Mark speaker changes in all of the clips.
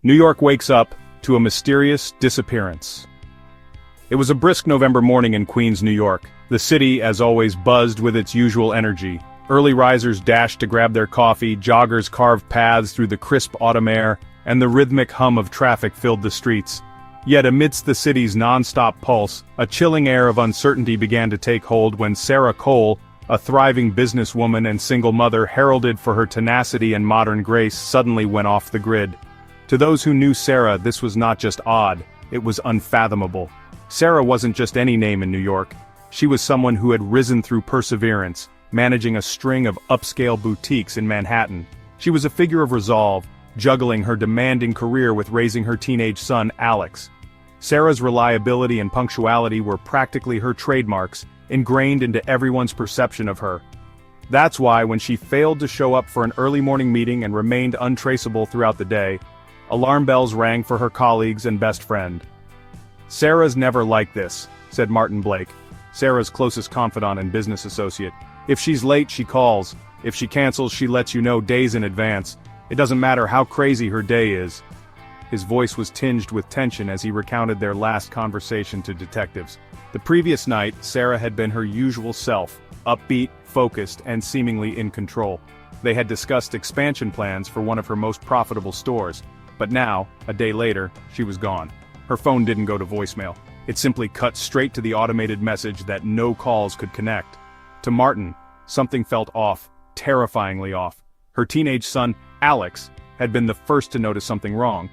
Speaker 1: New York wakes up to a mysterious disappearance. It was a brisk November morning in Queens, New York. The city, as always, buzzed with its usual energy. Early risers dashed to grab their coffee, joggers carved paths through the crisp autumn air, and the rhythmic hum of traffic filled the streets. Yet amidst the city's non-stop pulse, a chilling air of uncertainty began to take hold when Sarah Cole, a thriving businesswoman and single mother heralded for her tenacity and modern grace, suddenly went off the grid. To those who knew Sarah, this was not just odd, it was unfathomable. Sarah wasn't just any name in New York. She was someone who had risen through perseverance, managing a string of upscale boutiques in Manhattan. She was a figure of resolve, juggling her demanding career with raising her teenage son, Alex. Sarah's reliability and punctuality were practically her trademarks, ingrained into everyone's perception of her. That's why when she failed to show up for an early morning meeting and remained untraceable throughout the day, alarm bells rang for her colleagues and best friend. "Sarah's never like this," said Martin Blake, Sarah's closest confidant and business associate. "If she's late, she calls. If she cancels, she lets you know days in advance. It doesn't matter how crazy her day is." His voice was tinged with tension as he recounted their last conversation to detectives. The previous night, Sarah had been her usual self, upbeat, focused, and seemingly in control. They had discussed expansion plans for one of her most profitable stores. But now, a day later, she was gone. Her phone didn't go to voicemail. It simply cut straight to the automated message that no calls could connect. To Martin, something felt off, terrifyingly off. Her teenage son, Alex, had been the first to notice something wrong.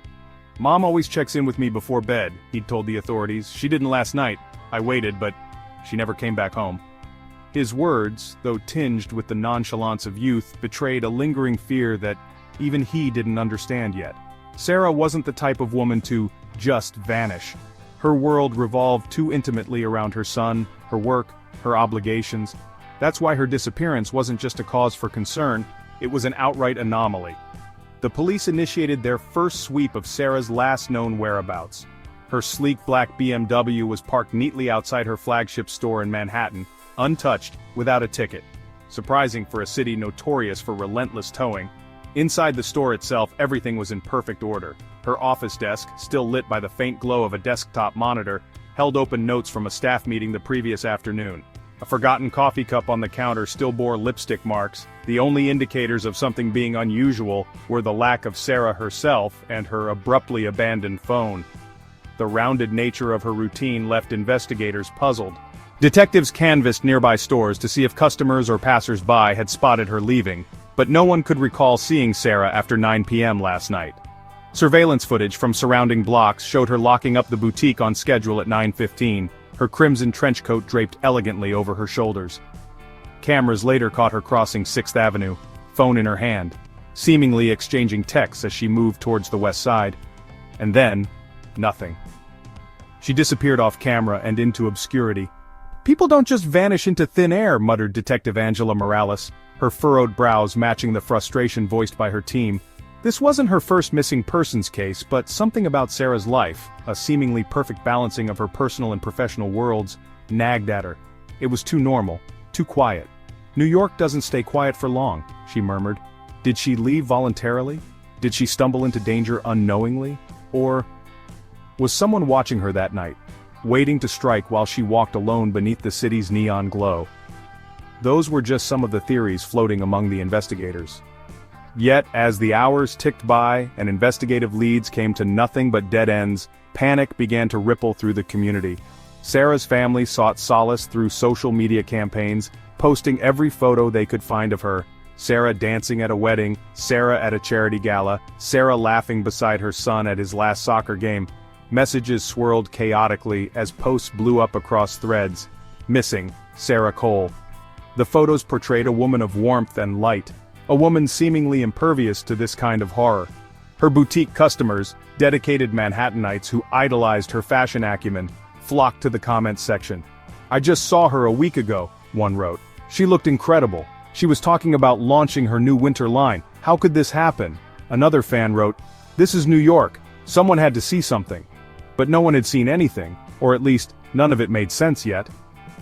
Speaker 1: "Mom always checks in with me before bed," he'd told the authorities. "She didn't last night. I waited, but she never came back home." His words, though tinged with the nonchalance of youth, betrayed a lingering fear that even he didn't understand yet. Sarah wasn't the type of woman to just vanish. Her world revolved too intimately around her son, her work, her obligations. That's why her disappearance wasn't just a cause for concern, it was an outright anomaly. The police initiated their first sweep of Sarah's last known whereabouts. Her sleek black BMW was parked neatly outside her flagship store in Manhattan, untouched, without a ticket. Surprising for a city notorious for relentless towing. Inside the store itself, everything was in perfect order. Her office desk, still lit by the faint glow of a desktop monitor, held open notes from a staff meeting the previous afternoon. A forgotten coffee cup on the counter still bore lipstick marks. The only indicators of something being unusual were the lack of Sarah herself and her abruptly abandoned phone. The rounded nature of her routine left investigators puzzled. Detectives canvassed nearby stores to see if customers or passers-by had spotted her leaving, but no one could recall seeing Sarah after 9 p.m. last night. Surveillance footage from surrounding blocks showed her locking up the boutique on schedule at 9:15, her crimson trench coat draped elegantly over her shoulders. Cameras later caught her crossing 6th Avenue, phone in her hand, seemingly exchanging texts as she moved towards the west side. And then, nothing. She disappeared off camera and into obscurity. "People don't just vanish into thin air," muttered Detective Angela Morales, her furrowed brows matching the frustration voiced by her team. This wasn't her first missing persons case, but something about Sarah's life, a seemingly perfect balancing of her personal and professional worlds, nagged at her. It was too normal, too quiet. "New York doesn't stay quiet for long," she murmured. Did she leave voluntarily? Did she stumble into danger unknowingly? Or was someone watching her that night, waiting to strike while she walked alone beneath the city's neon glow? Those were just some of the theories floating among the investigators. Yet, as the hours ticked by and investigative leads came to nothing but dead ends, panic began to ripple through the community. Sarah's family sought solace through social media campaigns, posting every photo they could find of her. Sarah dancing at a wedding, Sarah at a charity gala, Sarah laughing beside her son at his last soccer game. Messages swirled chaotically as posts blew up across threads. Missing, Sarah Cole. The photos portrayed a woman of warmth and light, a woman seemingly impervious to this kind of horror. Her boutique customers, dedicated Manhattanites who idolized her fashion acumen, flocked to the comments section. "I just saw her a week ago," one wrote. "She looked incredible. She was talking about launching her new winter line. How could this happen?" Another fan wrote, "This is New York. Someone had to see something." But no one had seen anything, or at least, none of it made sense yet.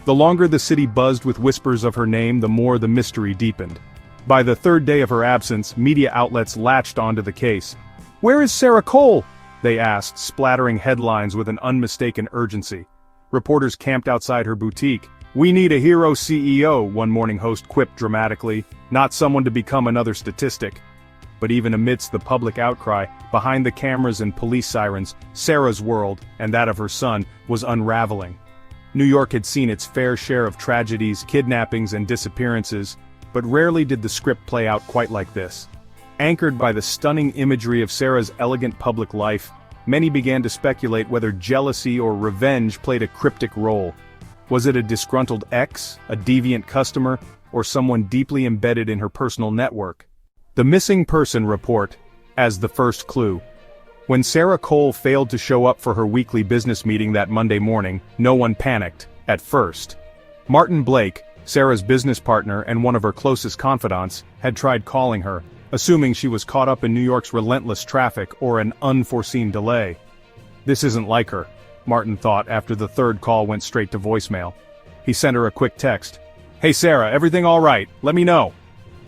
Speaker 1: The longer the city buzzed with whispers of her name, the more the mystery deepened. By the third day of her absence, media outlets latched onto the case. "Where is Sarah Cole?" they asked, splattering headlines with an unmistaken urgency. Reporters camped outside her boutique. "We need a hero CEO," one morning host quipped dramatically, "not someone to become another statistic." But even amidst the public outcry, behind the cameras and police sirens, Sarah's world, and that of her son, was unraveling. New York had seen its fair share of tragedies, kidnappings, and disappearances, but rarely did the script play out quite like this. Anchored by the stunning imagery of Sarah's elegant public life, many began to speculate whether jealousy or revenge played a cryptic role. Was it a disgruntled ex, a deviant customer, or someone deeply embedded in her personal network? The missing person report, as the first clue. When Sarah Cole failed to show up for her weekly business meeting that Monday morning, no one panicked, at first. Martin Blake, Sarah's business partner and one of her closest confidants, had tried calling her, assuming she was caught up in New York's relentless traffic or an unforeseen delay. This isn't like her, Martin thought after the third call went straight to voicemail. He sent her a quick text. "Hey Sarah, everything all right? Let me know."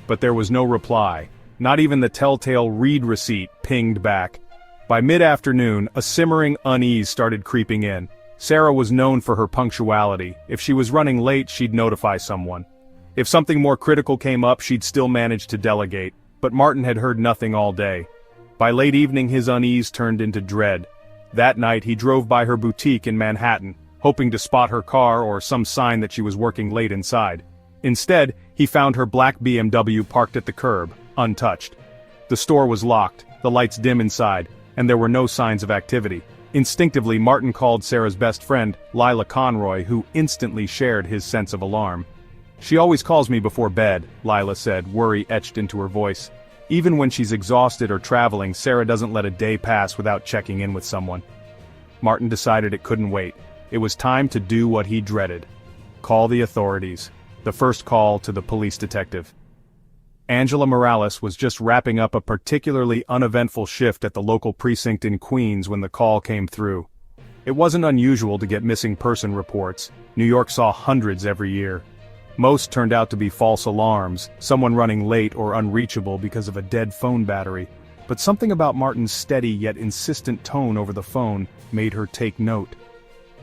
Speaker 1: But there was no reply. Not even the telltale read receipt pinged back. By mid-afternoon, a simmering unease started creeping in. Sarah was known for her punctuality. If she was running late, she'd notify someone. If something more critical came up, she'd still manage to delegate. But Martin had heard nothing all day. By late evening, his unease turned into dread. That night, he drove by her boutique in Manhattan, hoping to spot her car or some sign that she was working late inside. Instead, he found her black BMW parked at the curb, untouched. The store was locked, the lights dim inside, and there were no signs of activity. Instinctively, Martin called Sarah's best friend, Lila Conroy, who instantly shared his sense of alarm. "She always calls me before bed," Lila said, worry etched into her voice. "Even when she's exhausted or traveling, Sarah doesn't let a day pass without checking in with someone." Martin decided it couldn't wait. It was time to do what he dreaded. Call the authorities. The first call to the police detective. Angela Morales was just wrapping up a particularly uneventful shift at the local precinct in Queens when the call came through. It wasn't unusual to get missing person reports. New York saw hundreds every year. Most turned out to be false alarms, someone running late or unreachable because of a dead phone battery. But something about Martin's steady yet insistent tone over the phone made her take note.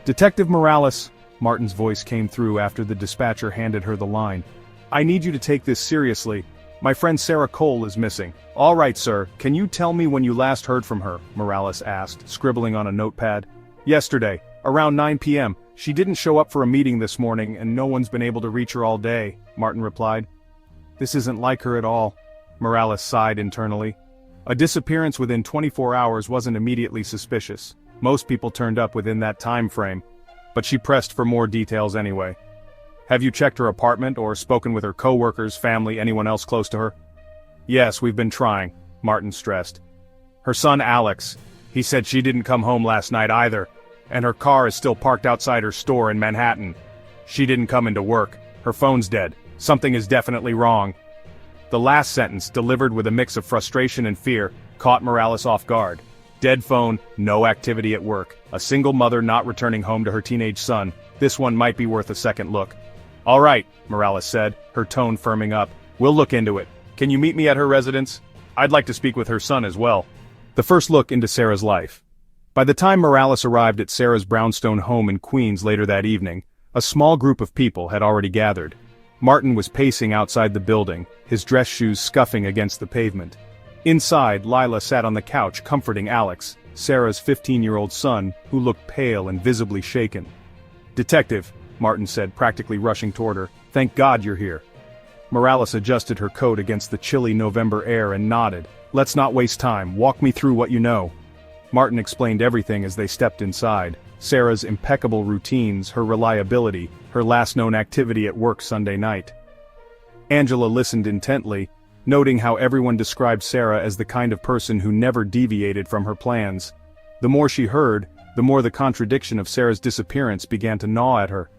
Speaker 1: "Detective Morales," Martin's voice came through after the dispatcher handed her the line. "I need you to take this seriously. My friend Sarah Cole is missing." "All right, sir, can you tell me when you last heard from her?" Morales asked, scribbling on a notepad. "Yesterday, around 9 p.m. She didn't show up for a meeting this morning and no one's been able to reach her all day," Martin replied. "This isn't like her at all," Morales sighed internally. A disappearance within 24 hours wasn't immediately suspicious. Most people turned up within that time frame. But she pressed for more details anyway. "Have you checked her apartment or spoken with her co-workers, family, anyone else close to her?" "Yes, we've been trying," Martin stressed. "Her son Alex, he said she didn't come home last night either, and her car is still parked outside her store in Manhattan. She didn't come into work. Her phone's dead. Something is definitely wrong." The last sentence, delivered with a mix of frustration and fear, caught Morales off guard. Dead phone, no activity at work, a single mother not returning home to her teenage son. This one might be worth a second look. "All right," Morales said, her tone firming up. "We'll look into it. Can you meet me at her residence? I'd like to speak with her son as well." The first look into Sarah's life. By the time Morales arrived at Sarah's brownstone home in Queens later that evening, a small group of people had already gathered. Martin was pacing outside the building, his dress shoes scuffing against the pavement. Inside, Lila sat on the couch comforting Alex, Sarah's 15-year-old son, who looked pale and visibly shaken. "Detective," Martin said, practically rushing toward her, "thank God you're here." Morales adjusted her coat against the chilly November air and nodded. "Let's not waste time, walk me through what you know." Martin explained everything as they stepped inside. Sarah's impeccable routines, her reliability, her last known activity at work Sunday night. Angela listened intently, noting how everyone described Sarah as the kind of person who never deviated from her plans. The more she heard, the more the contradiction of Sarah's disappearance began to gnaw at her.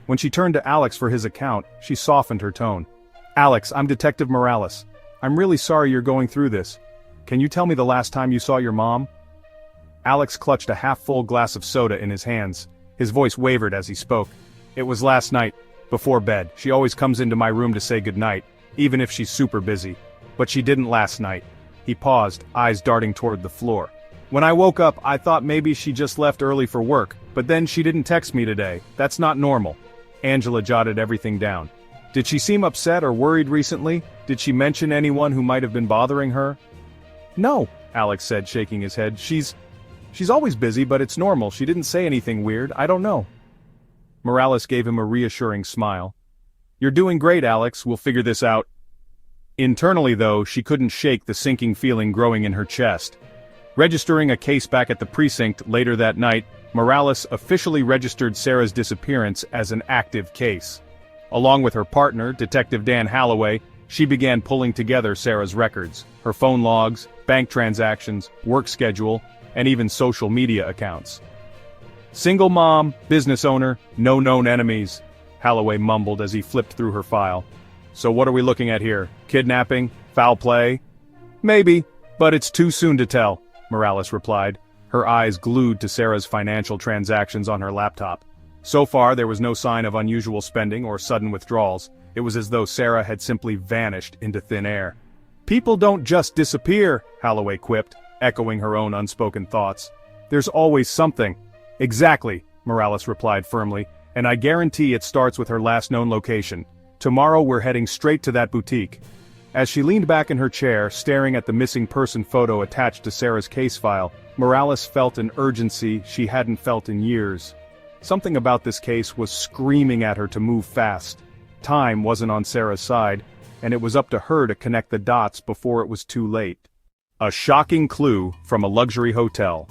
Speaker 1: When she turned to Alex for his account, she softened her tone. "Alex, I'm Detective Morales. I'm really sorry you're going through this. Can you tell me the last time you saw your mom?" Alex clutched a half-full glass of soda in his hands. His voice wavered as he spoke. "It was last night, before bed. She always comes into my room to say goodnight, even if she's super busy. But she didn't last night." He paused, eyes darting toward the floor. When I woke up, I thought maybe she just left early for work, but then she didn't text me today. That's not normal. Angela jotted everything down. Did she seem upset or worried recently? Did she mention anyone who might have been bothering her? No, Alex said, shaking his head. She's always busy, but it's normal. She didn't say anything weird. I don't know. Morales gave him a reassuring smile. You're doing great, Alex. We'll figure this out. Internally, though, she couldn't shake the sinking feeling growing in her chest. Registering a case back at the precinct later that night, Morales officially registered Sarah's disappearance as an active case. Along with her partner, Detective Dan Holloway, she began pulling together Sarah's records, her phone logs, bank transactions, work schedule, and even social media accounts. Single mom, business owner, no known enemies, Holloway mumbled as he flipped through her file. So what are we looking at here? Kidnapping? Foul play? Maybe, but it's too soon to tell, Morales replied, her eyes glued to Sarah's financial transactions on her laptop. So far, there was no sign of unusual spending or sudden withdrawals. It was as though Sarah had simply vanished into thin air. People don't just disappear, Holloway quipped, echoing her own unspoken thoughts. There's always something. Exactly, Morales replied firmly, and I guarantee it starts with her last known location. Tomorrow we're heading straight to that boutique. As she leaned back in her chair, staring at the missing person photo attached to Sarah's case file, Morales felt an urgency she hadn't felt in years. Something about this case was screaming at her to move fast. Time wasn't on Sarah's side, and it was up to her to connect the dots before it was too late. A shocking clue from a luxury hotel.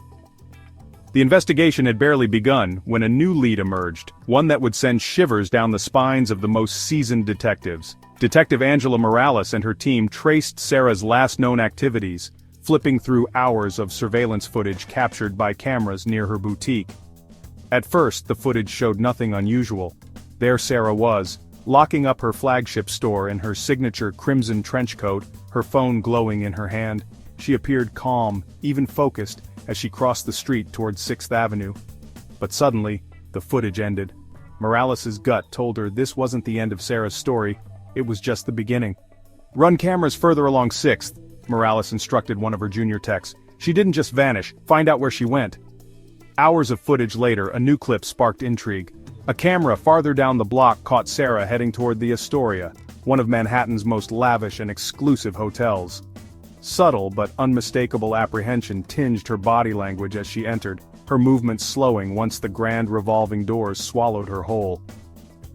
Speaker 1: The investigation had barely begun when a new lead emerged, one that would send shivers down the spines of the most seasoned detectives. Detective Angela Morales and her team traced Sarah's last known activities, flipping through hours of surveillance footage captured by cameras near her boutique. At first, the footage showed nothing unusual. There Sarah was, locking up her flagship store in her signature crimson trench coat, her phone glowing in her hand. She appeared calm, even focused, as she crossed the street towards 6th Avenue. But suddenly, the footage ended. Morales' gut told her this wasn't the end of Sarah's story, it was just the beginning. Run cameras further along 6th, Morales instructed one of her junior techs. She didn't just vanish, find out where she went. Hours of footage later, a new clip sparked intrigue. A camera farther down the block caught Sarah heading toward the Astoria, one of Manhattan's most lavish and exclusive hotels. Subtle but unmistakable apprehension tinged her body language as she entered, her movements slowing once the grand revolving doors swallowed her whole.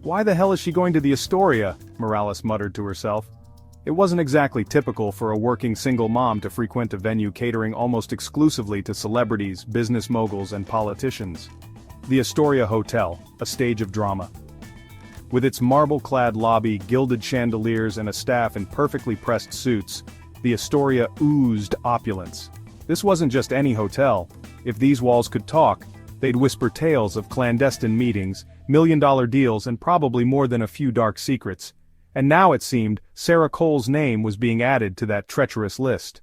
Speaker 1: Why the hell is she going to the Astoria? Morales muttered to herself. It wasn't exactly typical for a working single mom to frequent a venue catering almost exclusively to celebrities, business moguls, and politicians. The Astoria Hotel, a stage of drama. With its marble-clad lobby, gilded chandeliers, and a staff in perfectly pressed suits, the Astoria oozed opulence. This wasn't just any hotel. If these walls could talk, they'd whisper tales of clandestine meetings, million-dollar deals, and probably more than a few dark secrets. And now it seemed Sarah Cole's name was being added to that treacherous list.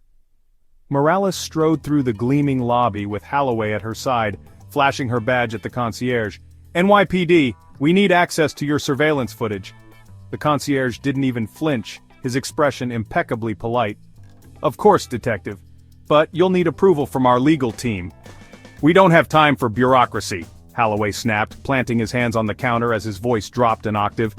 Speaker 1: Morales strode through the gleaming lobby with Holloway at her side, flashing her badge at the concierge. NYPD, we need access to your surveillance footage. The concierge didn't even flinch, his expression impeccably polite. Of course, detective. But you'll need approval from our legal team. We don't have time for bureaucracy, Holloway snapped, planting his hands on the counter as his voice dropped an octave.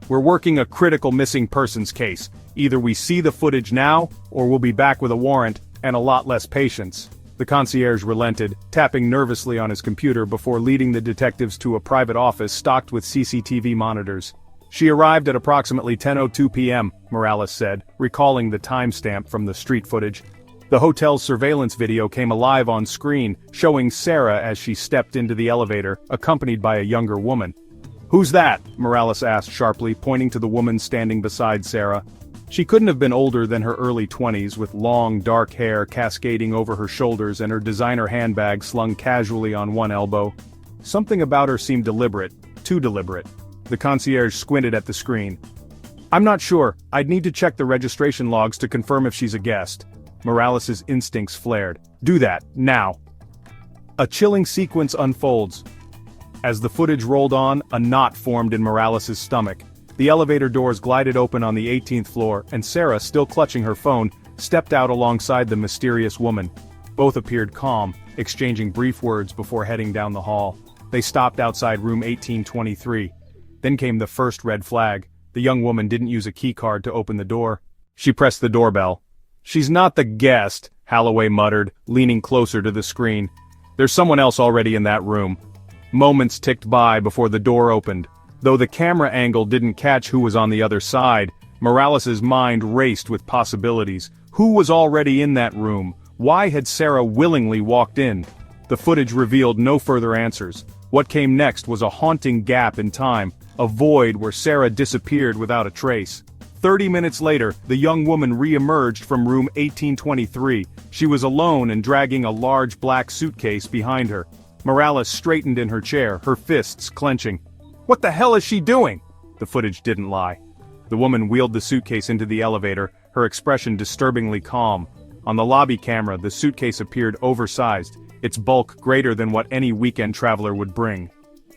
Speaker 1: We're working a critical missing persons case. Either we see the footage now, or we'll be back with a warrant, and a lot less patience. The concierge relented, tapping nervously on his computer before leading the detectives to a private office stocked with CCTV monitors. She arrived at approximately 10:02 p.m., Morales said, recalling the timestamp from the street footage. The hotel's surveillance video came alive on screen, showing Sarah as she stepped into the elevator, accompanied by a younger woman. Who's that? Morales asked sharply, pointing to the woman standing beside Sarah. She couldn't have been older than her early 20s, with long, dark hair cascading over her shoulders and her designer handbag slung casually on one elbow. Something about her seemed deliberate, too deliberate. The concierge squinted at the screen. I'm not sure, I'd need to check the registration logs to confirm if she's a guest. Morales' instincts flared. Do that, now. A chilling sequence unfolds. As the footage rolled on, a knot formed in Morales' stomach. The elevator doors glided open on the 18th floor, and Sarah, still clutching her phone, stepped out alongside the mysterious woman. Both appeared calm, exchanging brief words before heading down the hall. They stopped outside room 1823. Then came the first red flag. The young woman didn't use a key card to open the door. She pressed the doorbell. "She's not the guest," Holloway muttered, leaning closer to the screen. "There's someone else already in that room." Moments ticked by before the door opened. Though the camera angle didn't catch who was on the other side, Morales's mind raced with possibilities. Who was already in that room? Why had Sarah willingly walked in? The footage revealed no further answers. What came next was a haunting gap in time, a void where Sarah disappeared without a trace. 30 minutes later, the young woman re-emerged from room 1823. She was alone and dragging a large black suitcase behind her. Morales straightened in her chair, her fists clenching. "What the hell is she doing?" The footage didn't lie. The woman wheeled the suitcase into the elevator, her expression disturbingly calm. On the lobby camera, the suitcase appeared oversized, its bulk greater than what any weekend traveler would bring.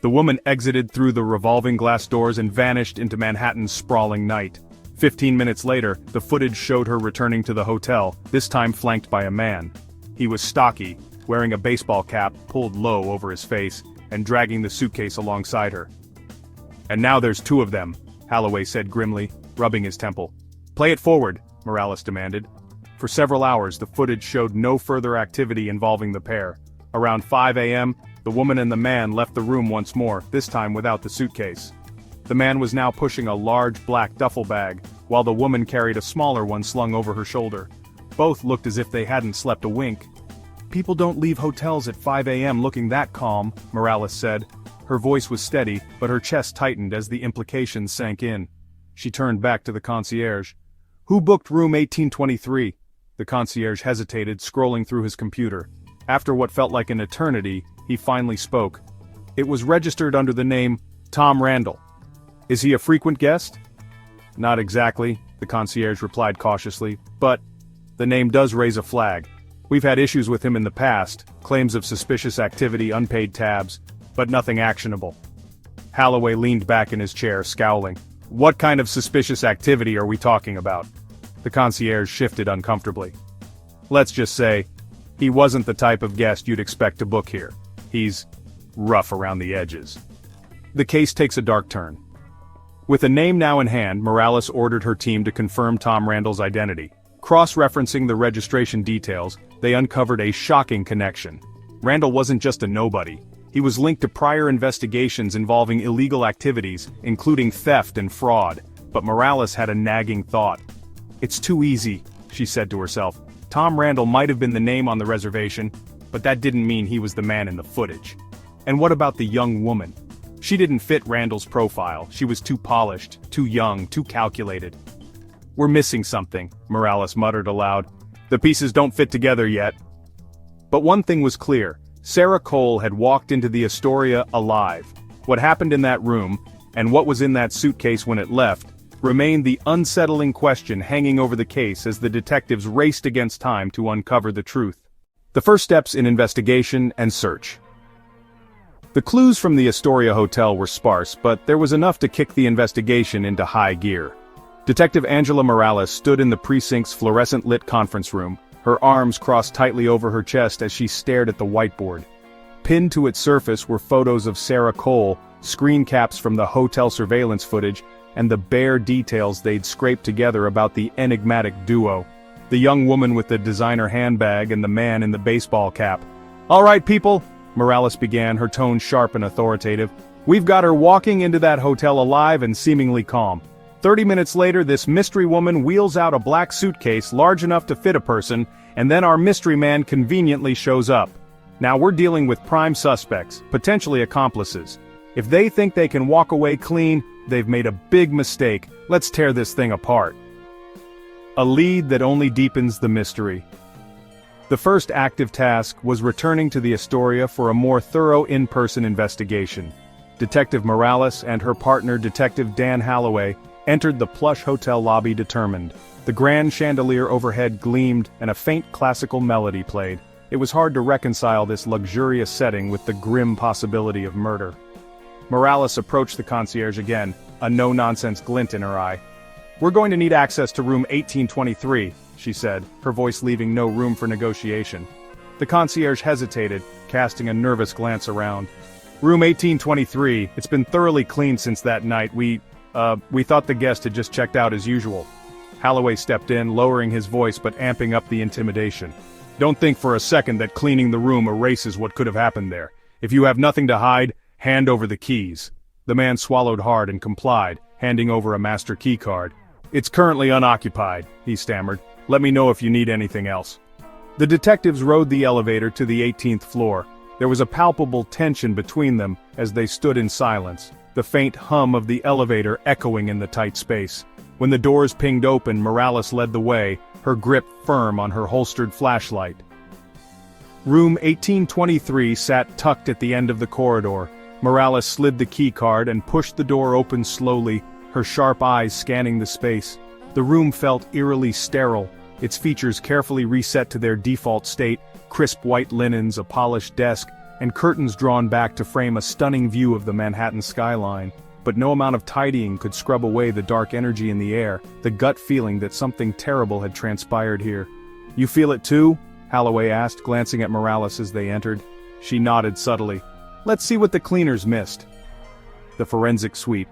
Speaker 1: The woman exited through the revolving glass doors and vanished into Manhattan's sprawling night. 15 minutes later, the footage showed her returning to the hotel, this time flanked by a man. He was stocky, wearing a baseball cap pulled low over his face, and dragging the suitcase alongside her. "And now there's two of them," Holloway said grimly, rubbing his temple. "Play it forward," Morales demanded. For several hours, the footage showed no further activity involving the pair. Around 5 a.m., the woman and the man left the room once more, this time without the suitcase. The man was now pushing a large black duffel bag, while the woman carried a smaller one slung over her shoulder. Both looked as if they hadn't slept a wink. "People don't leave hotels at 5 a.m. looking that calm," Morales said. Her voice was steady, but her chest tightened as the implications sank in. She turned back to the concierge. "Who booked room 1823? The concierge hesitated, scrolling through his computer. After what felt like an eternity, he finally spoke. "It was registered under the name Tom Randall." "Is he a frequent guest?" "Not exactly," the concierge replied cautiously, "but the name does raise a flag. We've had issues with him in the past, claims of suspicious activity, unpaid tabs, but nothing actionable." Holloway leaned back in his chair, scowling. "What kind of suspicious activity are we talking about?" The concierge shifted uncomfortably. "Let's just say, he wasn't the type of guest you'd expect to book here. He's rough around the edges." The case takes a dark turn. With a name now in hand, Morales ordered her team to confirm Tom Randall's identity. Cross-referencing the registration details, they uncovered a shocking connection. Randall wasn't just a nobody. He was linked to prior investigations involving illegal activities, including theft and fraud. But Morales had a nagging thought. "It's too easy," she said to herself. Tom Randall might have been the name on the reservation, but that didn't mean he was the man in the footage. And what about the young woman? She didn't fit Randall's profile. She was too polished, too young, too calculated. "We're missing something," Morales muttered aloud. "The pieces don't fit together yet." But one thing was clear. Sarah Cole had walked into the Astoria alive. What happened in that room, and what was in that suitcase when it left, remained the unsettling question hanging over the case as the detectives raced against time to uncover the truth. The first steps in investigation and search. The clues from the Astoria Hotel were sparse, but there was enough to kick the investigation into high gear. Detective Angela Morales stood in the precinct's fluorescent-lit conference room, her arms crossed tightly over her chest as she stared at the whiteboard. Pinned to its surface were photos of Sarah Cole, screen caps from the hotel surveillance footage, and the bare details they'd scraped together about the enigmatic duo. The young woman with the designer handbag and the man in the baseball cap. "All right, people," Morales began, her tone sharp and authoritative. "We've got her walking into that hotel alive and seemingly calm. 30 minutes later, this mystery woman wheels out a black suitcase large enough to fit a person, and then our mystery man conveniently shows up. Now we're dealing with prime suspects, potentially accomplices. If they think they can walk away clean, they've made a big mistake. Let's tear this thing apart." A lead that only deepens the mystery. The first active task was returning to the Astoria for a more thorough in-person investigation. Detective Morales and her partner Detective Dan Holloway entered the plush hotel lobby determined. The grand chandelier overhead gleamed and a faint classical melody played. It was hard to reconcile this luxurious setting with the grim possibility of murder. Morales approached the concierge again, a no-nonsense glint in her eye. "We're going to need access to room 1823, she said, her voice leaving no room for negotiation. The concierge hesitated, casting a nervous glance around. Room 1823, it's been thoroughly cleaned since that night. We thought the guest had just checked out as usual. Holloway stepped in, lowering his voice but amping up the intimidation. Don't think for a second that cleaning the room erases what could have happened there. If you have nothing to hide, hand over the keys. The man swallowed hard and complied, handing over a master key card. It's currently unoccupied, he stammered. Let me know if you need anything else. The detectives rode the elevator to the 18th floor. There was a palpable tension between them as they stood in silence, the faint hum of the elevator echoing in the tight space. When the doors pinged open, Morales led the way, her grip firm on her holstered flashlight. Room 1823 sat tucked at the end of the corridor. Morales slid the key card and pushed the door open slowly, her sharp eyes scanning the space. The room felt eerily sterile, its features carefully reset to their default state, crisp white linens, a polished desk, and curtains drawn back to frame a stunning view of the Manhattan skyline. But no amount of tidying could scrub away the dark energy in the air, the gut feeling that something terrible had transpired here. You feel it too? Holloway asked, glancing at Morales as they entered. She nodded subtly. Let's see what the cleaners missed. The forensic sweep.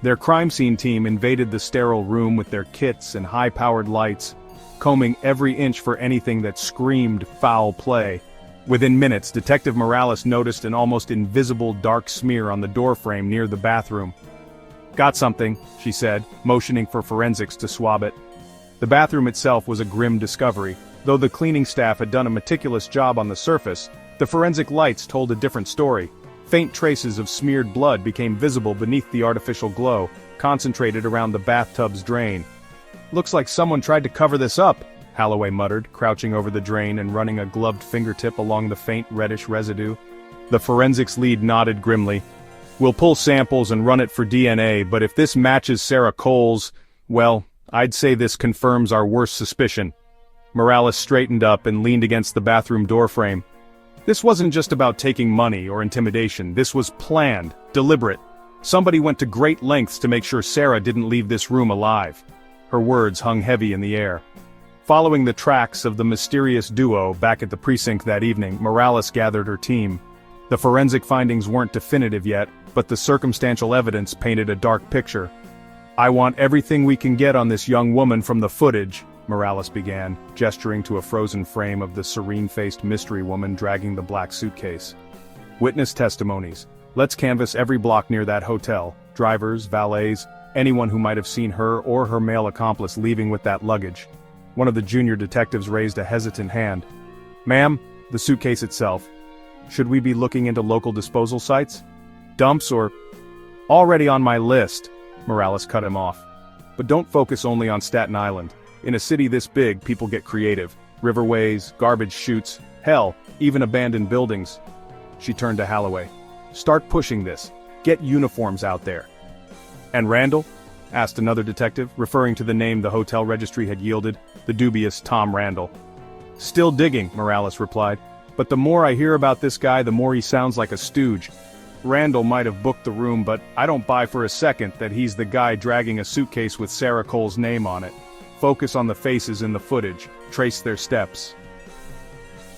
Speaker 1: Their crime scene team invaded the sterile room with their kits and high-powered lights, combing every inch for anything that screamed foul play. Within minutes, Detective Morales noticed an almost invisible dark smear on the doorframe near the bathroom. Got something, she said, motioning for forensics to swab it. The bathroom itself was a grim discovery. Though the cleaning staff had done a meticulous job on the surface, the forensic lights told a different story. Faint traces of smeared blood became visible beneath the artificial glow, concentrated around the bathtub's drain. Looks like someone tried to cover this up, Holloway muttered, crouching over the drain and running a gloved fingertip along the faint reddish residue. The forensics lead nodded grimly. We'll pull samples and run it for DNA, but if this matches Sarah Cole's, well, I'd say this confirms our worst suspicion. Morales straightened up and leaned against the bathroom doorframe. This wasn't just about taking money or intimidation, this was planned, deliberate. Somebody went to great lengths to make sure Sarah didn't leave this room alive. Her words hung heavy in the air. Following the tracks of the mysterious duo back at the precinct that evening, Morales gathered her team. The forensic findings weren't definitive yet, but the circumstantial evidence painted a dark picture. I want everything we can get on this young woman from the footage, Morales began, gesturing to a frozen frame of the serene-faced mystery woman dragging the black suitcase. Witness testimonies. Let's canvass every block near that hotel, drivers, valets, anyone who might have seen her or her male accomplice leaving with that luggage. One of the junior detectives raised a hesitant hand. Ma'am, the suitcase itself. Should we be looking into local disposal sites? Dumps or... Already on my list, Morales cut him off. But don't focus only on Staten Island. In a city this big, people get creative. Riverways, garbage chutes, hell, even abandoned buildings. She turned to Holloway. Start pushing this. Get uniforms out there. And Randall? Asked another detective, referring to the name the hotel registry had yielded, the dubious Tom Randall. Still digging, Morales replied. But the more I hear about this guy, the more he sounds like a stooge. Randall might have booked the room, but I don't buy for a second that he's the guy dragging a suitcase with Sarah Cole's name on it. Focus on the faces in the footage, trace their steps.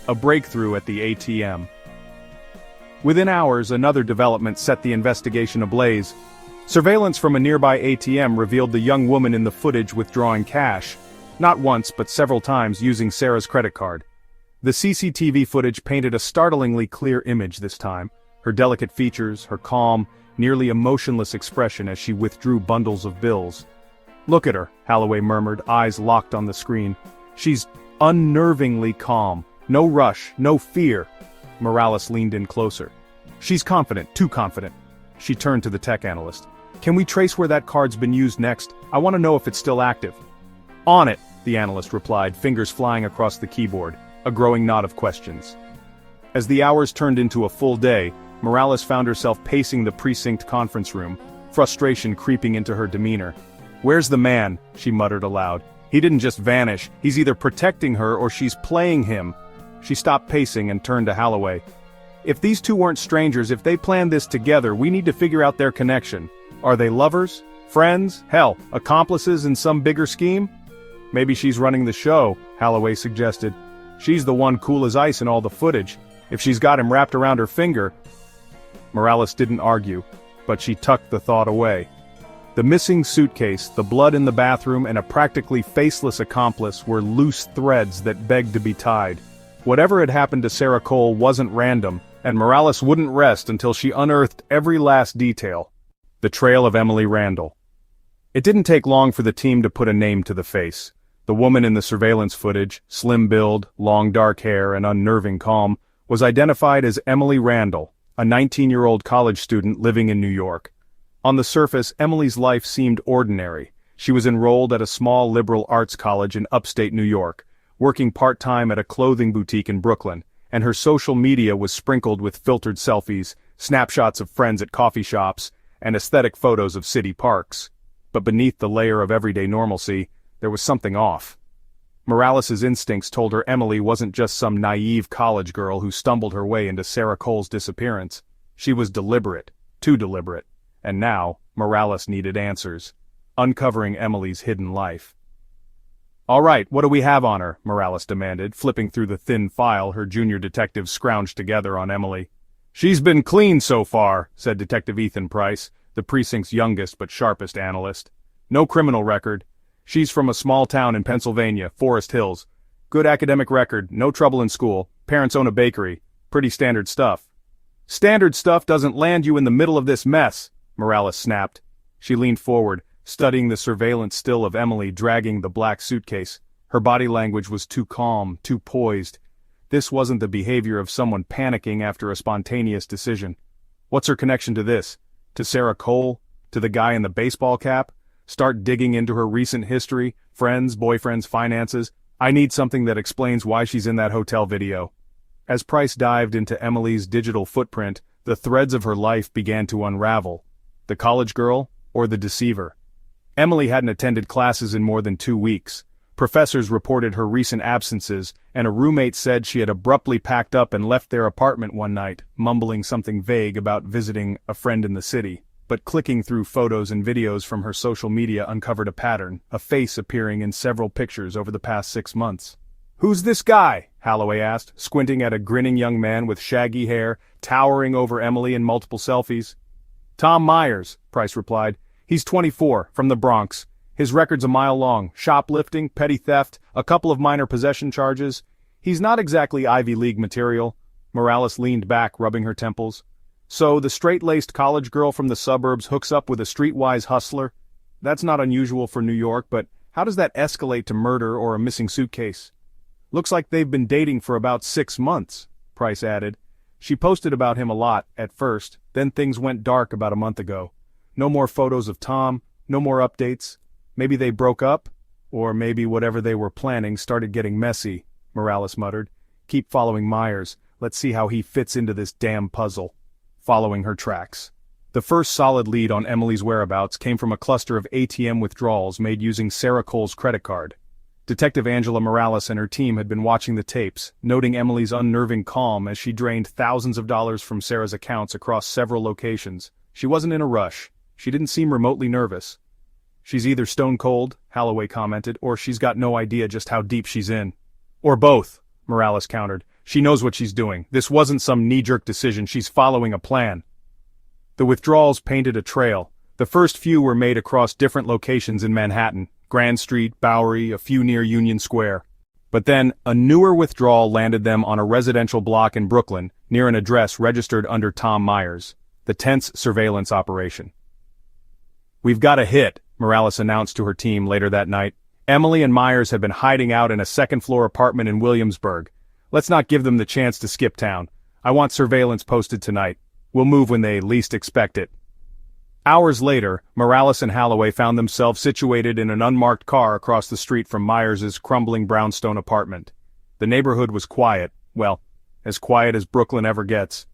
Speaker 1: A breakthrough at the ATM. Within hours, another development set the investigation ablaze. Surveillance from a nearby ATM revealed the young woman in the footage withdrawing cash, not once but several times using Sarah's credit card. The CCTV footage painted a startlingly clear image this time, her delicate features, her calm, nearly emotionless expression as she withdrew bundles of bills. Look at her, Holloway murmured, eyes locked on the screen. She's unnervingly calm, no rush, no fear. Morales leaned in closer. She's confident, too confident. She turned to the tech analyst. Can we trace where that card's been used next? I want to know if it's still active. On it, the analyst replied, fingers flying across the keyboard, a growing knot of questions. As the hours turned into a full day, Morales found herself pacing the precinct conference room, frustration creeping into her demeanor. Where's the man? She muttered aloud. He didn't just vanish, he's either protecting her or she's playing him. She stopped pacing and turned to Holloway. If these two weren't strangers, if they planned this together, we need to figure out their connection. Are they lovers? Friends? Hell, accomplices in some bigger scheme? Maybe she's running the show, Holloway suggested. She's the one cool as ice in all the footage. If she's got him wrapped around her finger. Morales didn't argue, but she tucked the thought away. The missing suitcase, the blood in the bathroom, and a practically faceless accomplice were loose threads that begged to be tied. Whatever had happened to Sarah Cole wasn't random, and Morales wouldn't rest until she unearthed every last detail. The trail of Emily Randall. It didn't take long for the team to put a name to the face. The woman in the surveillance footage, slim build, long dark hair, and unnerving calm, was identified as Emily Randall, a 19-year-old college student living in New York. On the surface, Emily's life seemed ordinary. She was enrolled at a small liberal arts college in upstate New York, working part-time at a clothing boutique in Brooklyn, and her social media was sprinkled with filtered selfies, snapshots of friends at coffee shops, and aesthetic photos of city parks. But beneath the layer of everyday normalcy, there was something off. Morales's instincts told her Emily wasn't just some naive college girl who stumbled her way into Sarah Cole's disappearance. She was deliberate, too deliberate, and now Morales needed answers, uncovering Emily's hidden life. "All right, what do we have on her?" Morales demanded, flipping through the thin file her junior detectives scrounged together on Emily. "She's been clean so far," said Detective Ethan Price, the precinct's youngest but sharpest analyst. "No criminal record. She's from a small town in Pennsylvania, Forest Hills. Good academic record, no trouble in school, parents own a bakery. Pretty standard stuff." "Standard stuff doesn't land you in the middle of this mess," Morales snapped. She leaned forward, studying the surveillance still of Emily dragging the black suitcase. Her body language was too calm, too poised. This wasn't the behavior of someone panicking after a spontaneous decision. What's her connection to this? To Sarah Cole? To the guy in the baseball cap? Start digging into her recent history, friends, boyfriends, finances. I need something that explains why she's in that hotel video. As Price dived into Emily's digital footprint, the threads of her life began to unravel. The college girl, or the deceiver? Emily hadn't attended classes in more than 2 weeks. Professors reported her recent absences, and a roommate said she had abruptly packed up and left their apartment one night, mumbling something vague about visiting a friend in the city. But clicking through photos and videos from her social media uncovered a pattern, a face appearing in several pictures over the past 6 months. "Who's this guy?" Holloway asked, squinting at a grinning young man with shaggy hair, towering over Emily in multiple selfies. "Tom Myers," Price replied. "He's 24, from the Bronx. His record's a mile long, shoplifting, petty theft, a couple of minor possession charges. He's not exactly Ivy League material." Morales leaned back, rubbing her temples. "So the straight-laced college girl from the suburbs hooks up with a streetwise hustler? That's not unusual for New York, but how does that escalate to murder or a missing suitcase?" "Looks like they've been dating for about 6 months, Price added. "She posted about him a lot, at first, then things went dark about a month ago. No more photos of Tom, no more updates. Maybe they broke up? Or maybe whatever they were planning started getting messy," Morales muttered. "Keep following Myers. Let's see how he fits into this damn puzzle." Following her tracks. The first solid lead on Emily's whereabouts came from a cluster of ATM withdrawals made using Sarah Cole's credit card. Detective Angela Morales and her team had been watching the tapes, noting Emily's unnerving calm as she drained thousands of dollars from Sarah's accounts across several locations. She wasn't in a rush. She didn't seem remotely nervous. "She's either stone cold," Holloway commented, "or she's got no idea just how deep she's in." "Or both," Morales countered. "She knows what she's doing. This wasn't some knee-jerk decision. She's following a plan." The withdrawals painted a trail. The first few were made across different locations in Manhattan, Grand Street, Bowery, a few near Union Square. But then, a newer withdrawal landed them on a residential block in Brooklyn, near an address registered under Tom Myers. The tense surveillance operation. "We've got a hit," Morales announced to her team later that night. "Emily and Myers have been hiding out in a second-floor apartment in Williamsburg. Let's not give them the chance to skip town. I want surveillance posted tonight. We'll move when they least expect it." Hours later, Morales and Holloway found themselves situated in an unmarked car across the street from Myers's crumbling brownstone apartment. The neighborhood was quiet, well, as quiet as Brooklyn ever gets.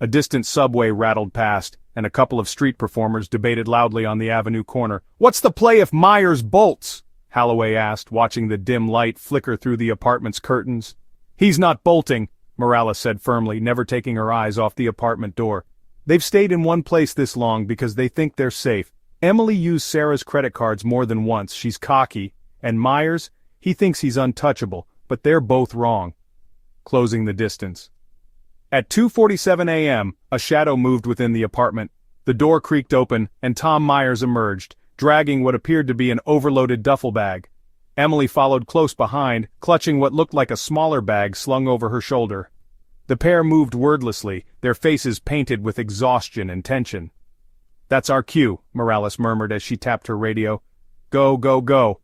Speaker 1: A distant subway rattled past, and a couple of street performers debated loudly on the avenue corner. "What's the play if Myers bolts?" Holloway asked, watching the dim light flicker through the apartment's curtains. "He's not bolting," Morales said firmly, never taking her eyes off the apartment door. "They've stayed in one place this long because they think they're safe. Emily used Sarah's credit cards more than once, she's cocky, and Myers, He thinks he's untouchable, but they're both wrong. Closing the distance. At 2:47 a.m., a shadow moved within the apartment. The door creaked open, and Tom Myers emerged, dragging what appeared to be an overloaded duffel bag. Emily followed close behind, clutching what looked like a smaller bag slung over her shoulder. The pair moved wordlessly, their faces painted with exhaustion and tension. "That's our cue," Morales murmured as she tapped her radio. "Go, go, go."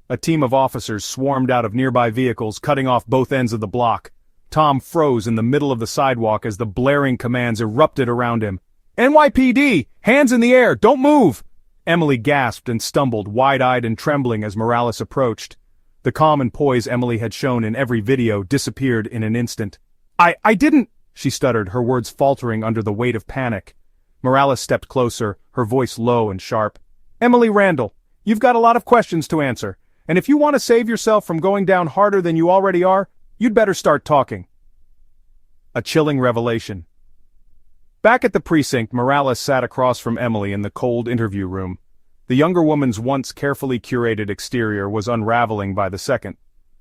Speaker 1: A team of officers swarmed out of nearby vehicles, cutting off both ends of the block. Tom froze in the middle of the sidewalk as the blaring commands erupted around him. "NYPD! Hands in the air! Don't move!" Emily gasped and stumbled, wide-eyed and trembling as Morales approached. The calm and poise Emily had shown in every video disappeared in an instant. I didn't," she stuttered, her words faltering under the weight of panic. Morales stepped closer, her voice low and sharp. "Emily Randall, you've got a lot of questions to answer, and if you want to save yourself from going down harder than you already are, you'd better start talking." A chilling revelation. Back at the precinct, Morales sat across from Emily in the cold interview room. The younger woman's once carefully curated exterior was unraveling by the second.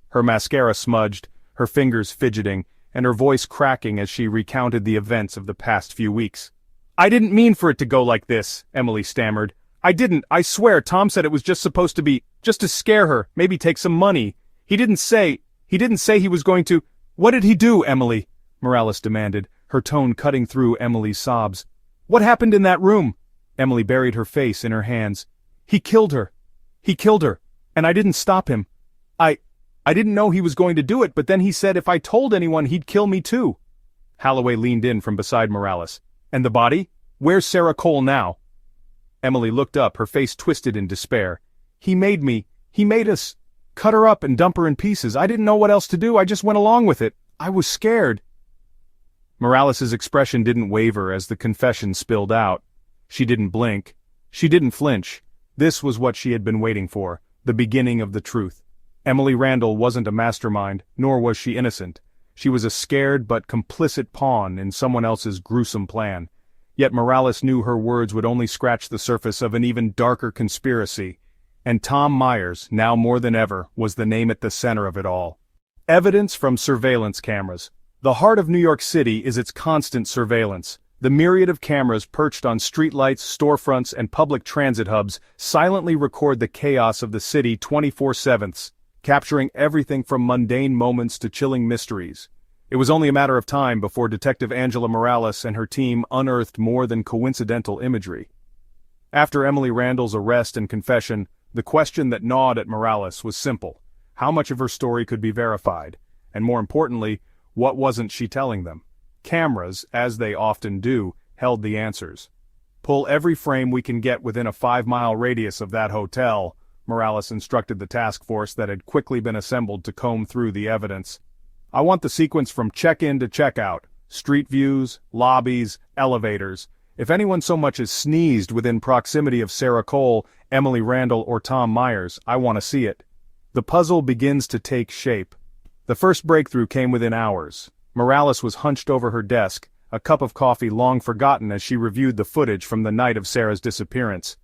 Speaker 1: Her mascara smudged, her fingers fidgeting, and her voice cracking as she recounted the events of the past few weeks. "I didn't mean for it to go like this," Emily stammered. I swear Tom said it was just supposed to be, just to scare her, maybe take some money. He didn't say he was going to—" "What did he do, Emily?" Morales demanded, her tone cutting through Emily's sobs. "What happened in that room?" Emily buried her face in her hands. He killed her, and I didn't stop him. I didn't know he was going to do it, but then he said if I told anyone he'd kill me too." Holloway leaned in from beside Morales. "And the body? Where's Sarah Cole now?" Emily looked up, her face twisted in despair. He made us cut her up and dump her in pieces. I didn't know what else to do, I just went along with it. I was scared." Morales's expression didn't waver as the confession spilled out. She didn't blink. She didn't flinch. This was what she had been waiting for, the beginning of the truth. Emily Randall wasn't a mastermind, nor was she innocent. She was a scared but complicit pawn in someone else's gruesome plan. Yet Morales knew her words would only scratch the surface of an even darker conspiracy. And Tom Myers, now more than ever, was the name at the center of it all. Evidence from surveillance cameras. The heart of New York City is its constant surveillance. The myriad of cameras perched on streetlights, storefronts, and public transit hubs silently record the chaos of the city 24/7, capturing everything from mundane moments to chilling mysteries. It was only a matter of time before Detective Angela Morales and her team unearthed more than coincidental imagery. After Emily Randall's arrest and confession, the question that gnawed at Morales was simple: how much of her story could be verified? And more importantly, what wasn't she telling them? Cameras, as they often do, held the answers. "Pull every frame we can get within a 5-mile radius of that hotel," Morales instructed the task force that had quickly been assembled to comb through the evidence. "I want the sequence from check-in to check-out, street views, lobbies, elevators. If anyone so much as sneezed within proximity of Sarah Cole, Emily Randall, or Tom Myers, I want to see it." The puzzle begins to take shape. The first breakthrough came within hours. Morales was hunched over her desk, a cup of coffee long forgotten as she reviewed the footage from the night of Sarah's disappearance.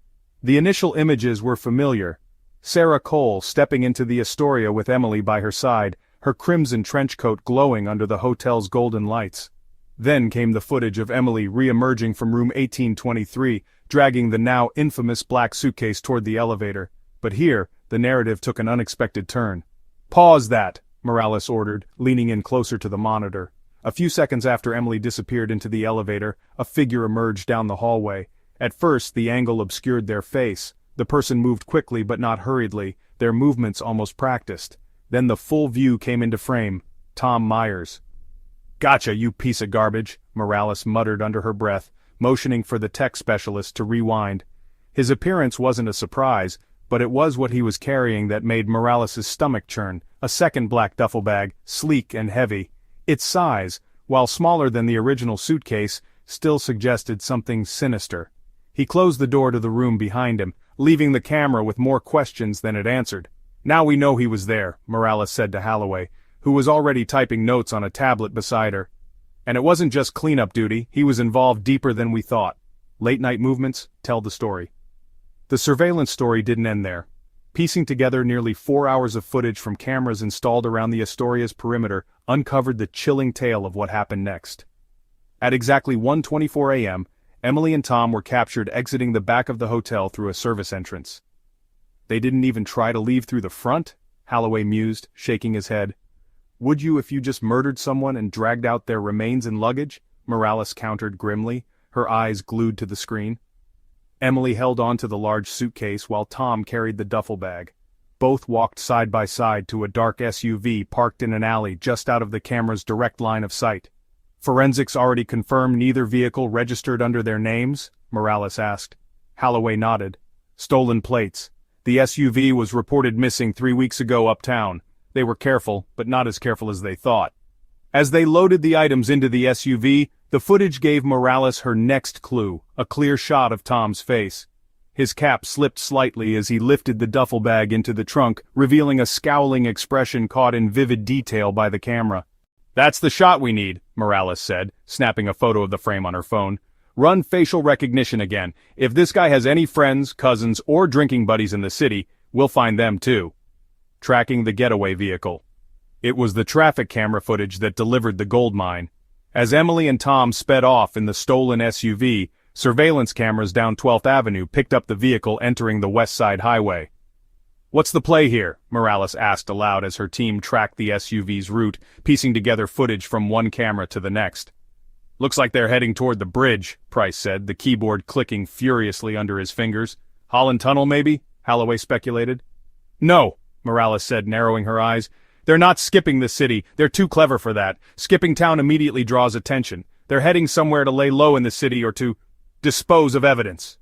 Speaker 1: The initial images were familiar. Sarah Cole stepping into the Astoria with Emily by her side, her crimson trench coat glowing under the hotel's golden lights. Then came the footage of Emily re-emerging from room 1823, dragging the now infamous black suitcase toward the elevator. But here, the narrative took an unexpected turn. "Pause that," Morales ordered, leaning in closer to the monitor. A few seconds after Emily disappeared into the elevator, a figure emerged down the hallway. At first, the angle obscured their face. The person moved quickly but not hurriedly, their movements almost practiced. Then the full view came into frame. Tom Myers. "Gotcha, you piece of garbage," Morales muttered under her breath, motioning for the tech specialist to rewind. His appearance wasn't a surprise, but it was what he was carrying that made Morales' stomach churn, a second black duffel bag, sleek and heavy. Its size, while smaller than the original suitcase, still suggested something sinister. He closed the door to the room behind him, leaving the camera with more questions than it answered. "Now we know he was there," Morales said to Holloway, who was already typing notes on a tablet beside her. "And it wasn't just cleanup duty, he was involved deeper than we thought. Late-night movements, tell the story." The surveillance story didn't end there. piecing together nearly 4 hours of footage from cameras installed around the Astoria's perimeter, uncovered the chilling tale of what happened next. At exactly 1:24 a.m., Emily and Tom were captured exiting the back of the hotel through a service entrance. "They didn't even try to leave through the front?" Holloway mused, shaking his head. "Would you if you just murdered someone and dragged out their remains and luggage?" Morales countered grimly, her eyes glued to the screen. Emily held on to the large suitcase while Tom carried the duffel bag. Both walked side by side to a dark SUV parked in an alley just out of the camera's direct line of sight. "Forensics already confirmed neither vehicle registered under their names?" Morales asked. Holloway nodded. "Stolen plates. The SUV was reported missing 3 weeks ago uptown. They were careful, but not as careful as they thought." As they loaded the items into the SUV, the footage gave Morales her next clue, a clear shot of Tom's face. His cap slipped slightly as he lifted the duffel bag into the trunk, revealing a scowling expression caught in vivid detail by the camera. "That's the shot we need," Morales said, snapping a photo of the frame on her phone. "Run facial recognition again. If this guy has any friends, cousins, or drinking buddies in the city, we'll find them too." Tracking the getaway vehicle. It was the traffic camera footage that delivered the gold mine. As Emily and Tom sped off in the stolen SUV, surveillance cameras down 12th Avenue picked up the vehicle entering the West Side Highway. "What's the play here?" Morales asked aloud as her team tracked the SUV's route, piecing together footage from one camera to the next. "Looks like they're heading toward the bridge," Price said, the keyboard clicking furiously under his fingers. "Holland Tunnel, maybe?" Holloway speculated. "No," Morales said, narrowing her eyes. "They're not skipping the city. They're too clever for that. Skipping town immediately draws attention. They're heading somewhere to lay low in the city or to dispose of evidence."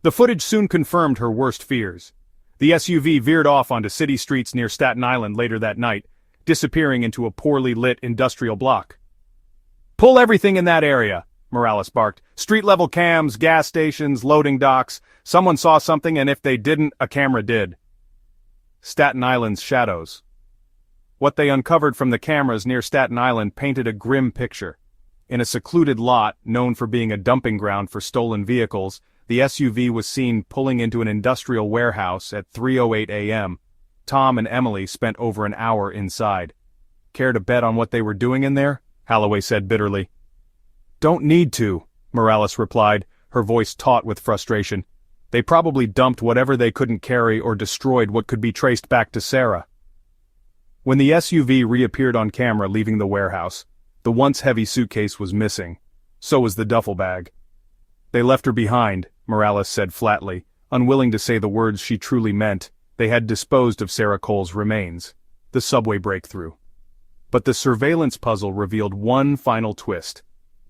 Speaker 1: The footage soon confirmed her worst fears. The SUV veered off onto city streets near Staten Island later that night, disappearing into a poorly lit industrial block. "Pull everything in that area," Morales barked. "Street-level cams, gas stations, loading docks. Someone saw something, and if they didn't, a camera did." Staten Island's shadows. What they uncovered from the cameras near Staten Island painted a grim picture. In a secluded lot, known for being a dumping ground for stolen vehicles, the SUV was seen pulling into an industrial warehouse at 3:08 a.m. Tom and Emily spent over an hour inside. "Care to bet on what they were doing in there?" Holloway said bitterly. "Don't need to," Morales replied, her voice taut with frustration. "They probably dumped whatever they couldn't carry or destroyed what could be traced back to Sarah." When the SUV reappeared on camera leaving the warehouse, the once heavy suitcase was missing. So was the duffel bag. "They left her behind," Morales said flatly, unwilling to say the words she truly meant. They had disposed of Sarah Cole's remains. The subway breakthrough. But the surveillance puzzle revealed one final twist.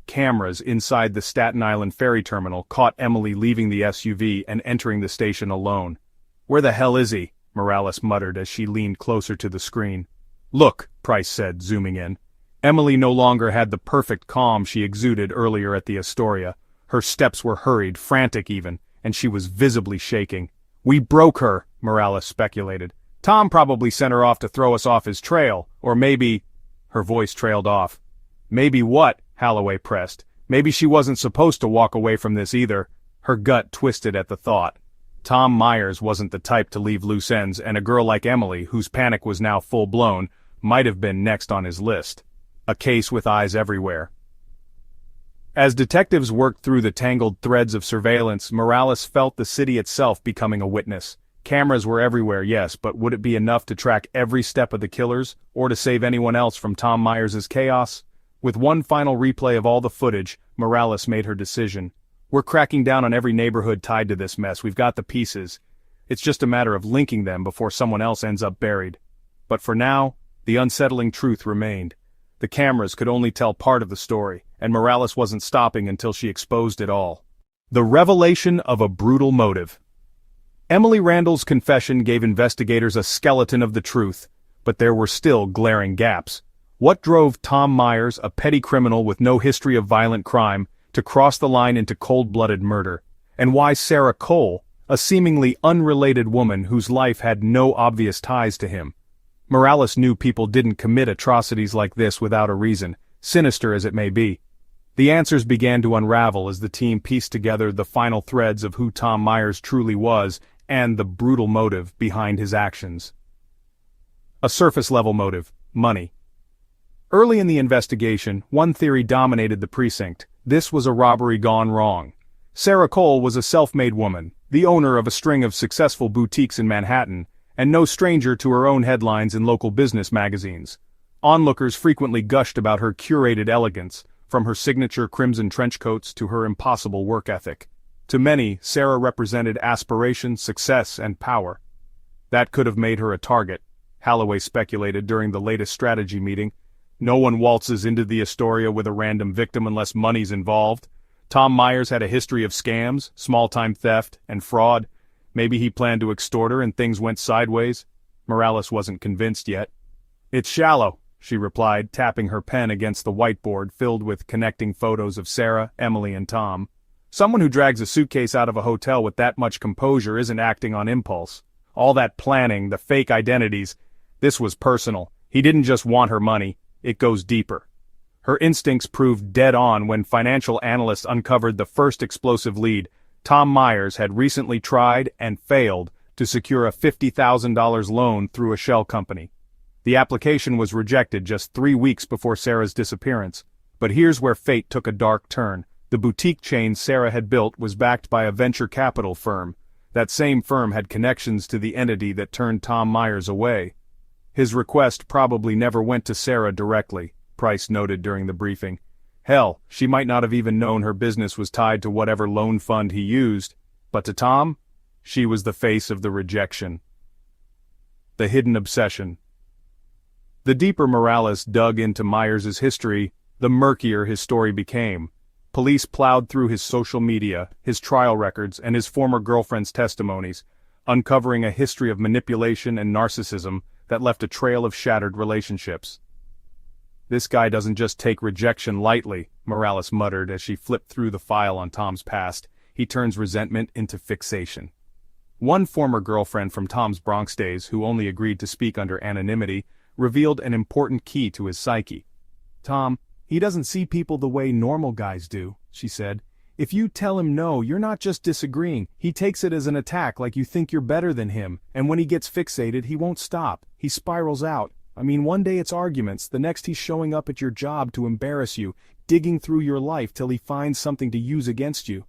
Speaker 1: Cameras inside the Staten Island ferry terminal caught Emily leaving the SUV and entering the station alone. "Where the hell is he?" Morales muttered as she leaned closer to the screen. "Look," Price said, zooming in. Emily no longer had the perfect calm she exuded earlier at the Astoria. Her steps were hurried, frantic even, and she was visibly shaking. "We broke her," Morales speculated. "Tom probably sent her off to throw us off his trail, or maybe—" Her voice trailed off. "Maybe what?" Holloway pressed. "Maybe she wasn't supposed to walk away from this either." Her gut twisted at the thought. Tom Myers wasn't the type to leave loose ends, and a girl like Emily, whose panic was now full-blown, might have been next on his list. A case with eyes everywhere. As detectives worked through the tangled threads of surveillance, Morales felt the city itself becoming a witness. Cameras were everywhere, yes, but would it be enough to track every step of the killers, or to save anyone else from Tom Myers' chaos? With one final replay of all the footage, Morales made her decision. "We're cracking down on every neighborhood tied to this mess. We've got the pieces. It's just a matter of linking them before someone else ends up buried." But for now, the unsettling truth remained. The cameras could only tell part of the story, and Morales wasn't stopping until she exposed it all. The revelation of a brutal motive. Emily Randall's confession gave investigators a skeleton of the truth, but there were still glaring gaps. What drove Tom Myers, a petty criminal with no history of violent crime, to cross the line into cold-blooded murder? And why Sarah Cole, a seemingly unrelated woman whose life had no obvious ties to him? Morales knew people didn't commit atrocities like this without a reason, sinister as it may be. The answers began to unravel as the team pieced together the final threads of who Tom Myers truly was and the brutal motive behind his actions. A surface-level motive: money. Early in the investigation, one theory dominated the precinct: this was a robbery gone wrong. Sarah Cole was a self-made woman, the owner of a string of successful boutiques in Manhattan, and no stranger to her own headlines in local business magazines. Onlookers frequently gushed about her curated elegance, from her signature crimson trench coats to her impossible work ethic. To many, Sarah represented aspiration, success, and power. That could have made her a target, Holloway speculated during the latest strategy meeting. No one waltzes into the Astoria with a random victim unless money's involved. Tom Myers had a history of scams, small-time theft, and fraud. Maybe he planned to extort her and things went sideways. Morales wasn't convinced yet. "It's shallow," she replied, tapping her pen against the whiteboard filled with connecting photos of Sarah, Emily, and Tom. Someone who drags a suitcase out of a hotel with that much composure isn't acting on impulse. All that planning, the fake identities, this was personal. He didn't just want her money, it goes deeper. Her instincts proved dead on when financial analysts uncovered the first explosive lead. Tom Myers had recently tried and failed to secure a $50,000 loan through a shell company. The application was rejected just 3 weeks before Sarah's disappearance. But here's where fate took a dark turn. The boutique chain Sarah had built was backed by a venture capital firm. That same firm had connections to the entity that turned Tom Myers away. His request probably never went to Sarah directly, Price noted during the briefing. Hell, she might not have even known her business was tied to whatever loan fund he used. But to Tom, she was the face of the rejection. The hidden obsession. The deeper Morales dug into Myers' history, the murkier his story became. Police plowed through his social media, his trial records, and his former girlfriend's testimonies, uncovering a history of manipulation and narcissism that left a trail of shattered relationships. "This guy doesn't just take rejection lightly," Morales muttered as she flipped through the file on Tom's past. "He turns resentment into fixation." One former girlfriend from Tom's Bronx days, who only agreed to speak under anonymity, revealed an important key to his psyche. "Tom, he doesn't see people the way normal guys do," she said. "If you tell him no, you're not just disagreeing. He takes it as an attack, like you think you're better than him, and when he gets fixated, he won't stop. He spirals out. I mean, one day it's arguments, the next he's showing up at your job to embarrass you, digging through your life till he finds something to use against you."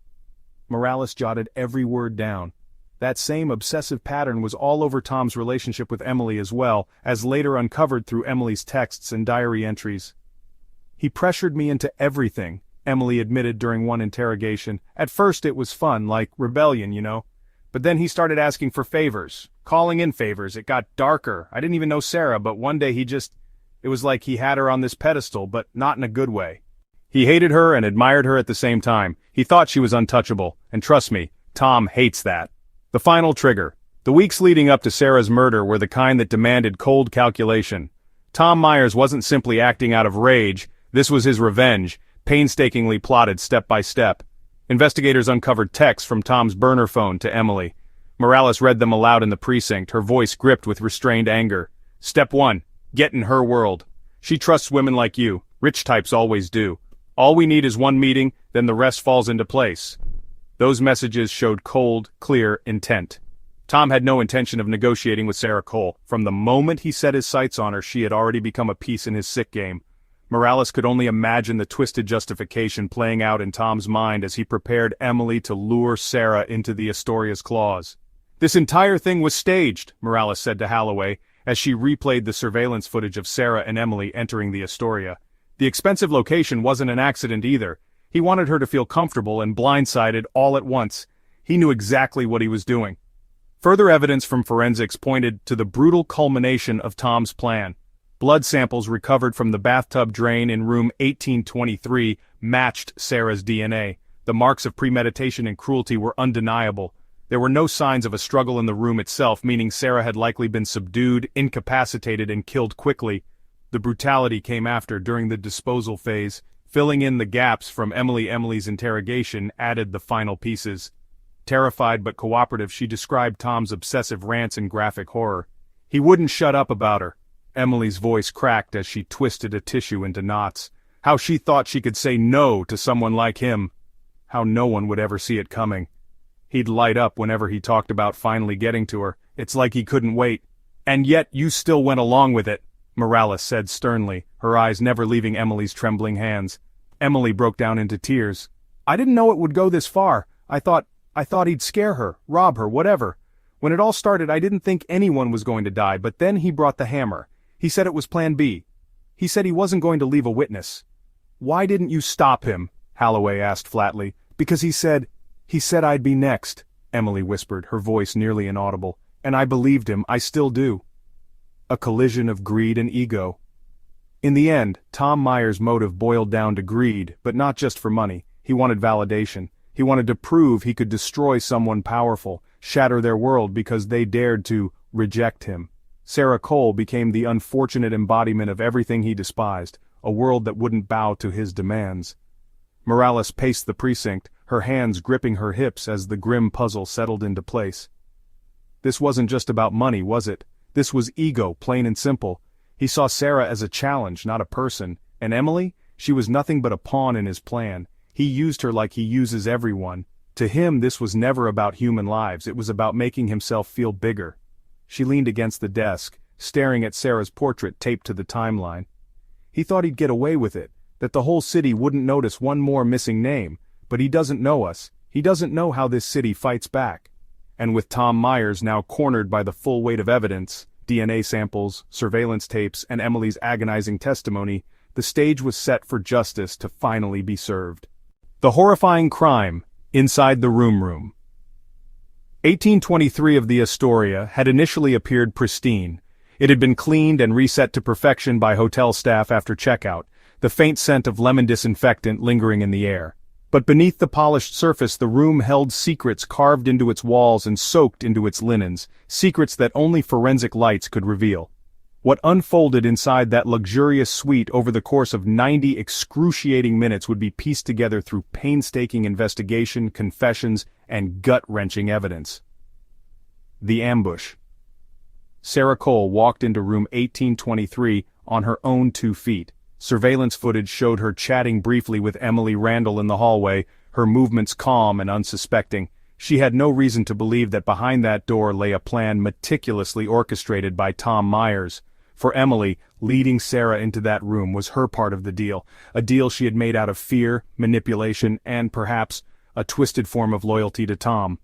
Speaker 1: Morales jotted every word down. That same obsessive pattern was all over Tom's relationship with Emily as well, as later uncovered through Emily's texts and diary entries. "He pressured me into everything," Emily admitted during one interrogation. "At first it was fun, like rebellion, you know. But then he started asking for favors, calling in favors. It got darker. I didn't even know Sarah, but one day it was like he had her on this pedestal, but not in a good way. He hated her and admired her at the same time. He thought she was untouchable, and trust me, Tom hates that." The final trigger. The weeks leading up to Sarah's murder were the kind that demanded cold calculation. Tom Myers wasn't simply acting out of rage, this was his revenge, painstakingly plotted step by step. Investigators uncovered texts from Tom's burner phone to Emily. Morales read them aloud in the precinct, her voice gripped with restrained anger. "Step 1. Get in her world. She trusts women like you. Rich types always do. All we need is one meeting, then the rest falls into place." Those messages showed cold, clear intent. Tom had no intention of negotiating with Sarah Cole. From the moment he set his sights on her, she had already become a piece in his sick game. Morales could only imagine the twisted justification playing out in Tom's mind as he prepared Emily to lure Sarah into the Astoria's claws. "This entire thing was staged," Morales said to Holloway, as she replayed the surveillance footage of Sarah and Emily entering the Astoria. The expensive location wasn't an accident either. He wanted her to feel comfortable and blindsided all at once. He knew exactly what he was doing. Further evidence from forensics pointed to the brutal culmination of Tom's plan. Blood samples recovered from the bathtub drain in room 1823 matched Sarah's DNA. The marks of premeditation and cruelty were undeniable. There were no signs of a struggle in the room itself, meaning Sarah had likely been subdued, incapacitated, and killed quickly. The brutality came after, during the disposal phase. Filling in the gaps from Emily's interrogation added the final pieces. Terrified but cooperative, she described Tom's obsessive rants in graphic horror. He wouldn't shut up about her. Emily's voice cracked as she twisted a tissue into knots. How she thought she could say no to someone like him. How no one would ever see it coming. He'd light up whenever he talked about finally getting to her. It's like he couldn't wait. "And yet you still went along with it," Morales said sternly, her eyes never leaving Emily's trembling hands. Emily broke down into tears. "I didn't know it would go this far. I thought he'd scare her, rob her, whatever. When it all started, I didn't think anyone was going to die, but then he brought the hammer. He said it was plan B. He said he wasn't going to leave a witness." "Why didn't you stop him?" Holloway asked flatly. "Because he said I'd be next," Emily whispered, her voice nearly inaudible. "And I believed him, I still do." A collision of greed and ego. In the end, Tom Myers' motive boiled down to greed, but not just for money. He wanted validation. He wanted to prove he could destroy someone powerful, shatter their world because they dared to reject him. Sarah Cole became the unfortunate embodiment of everything he despised, a world that wouldn't bow to his demands. Morales paced the precinct, her hands gripping her hips as the grim puzzle settled into place. This wasn't just about money, was it? This was ego, plain and simple. He saw Sarah as a challenge, not a person, and Emily, she was nothing but a pawn in his plan. He used her like he uses everyone. To him this was never about human lives, it was about making himself feel bigger. She leaned against the desk, staring at Sarah's portrait taped to the timeline. He thought he'd get away with it, that the whole city wouldn't notice one more missing name, but he doesn't know us, he doesn't know how this city fights back. And with Tom Myers now cornered by the full weight of evidence, DNA samples, surveillance tapes, and Emily's agonizing testimony, the stage was set for justice to finally be served. The horrifying crime, inside the room. 1823 of the Astoria had initially appeared pristine. It had been cleaned and reset to perfection by hotel staff after checkout, the faint scent of lemon disinfectant lingering in the air. But beneath the polished surface the room held secrets carved into its walls and soaked into its linens, secrets that only forensic lights could reveal. What unfolded inside that luxurious suite over the course of 90 excruciating minutes would be pieced together through painstaking investigation, confessions, and gut-wrenching evidence. The ambush. Sarah Cole walked into room 1823 on her own 2 feet. Surveillance footage showed her chatting briefly with Emily Randall in the hallway, her movements calm and unsuspecting. She had no reason to believe that behind that door lay a plan meticulously orchestrated by Tom Myers. For Emily, leading Sarah into that room was her part of the deal, a deal she had made out of fear, manipulation, and, perhaps, a twisted form of loyalty to Tom.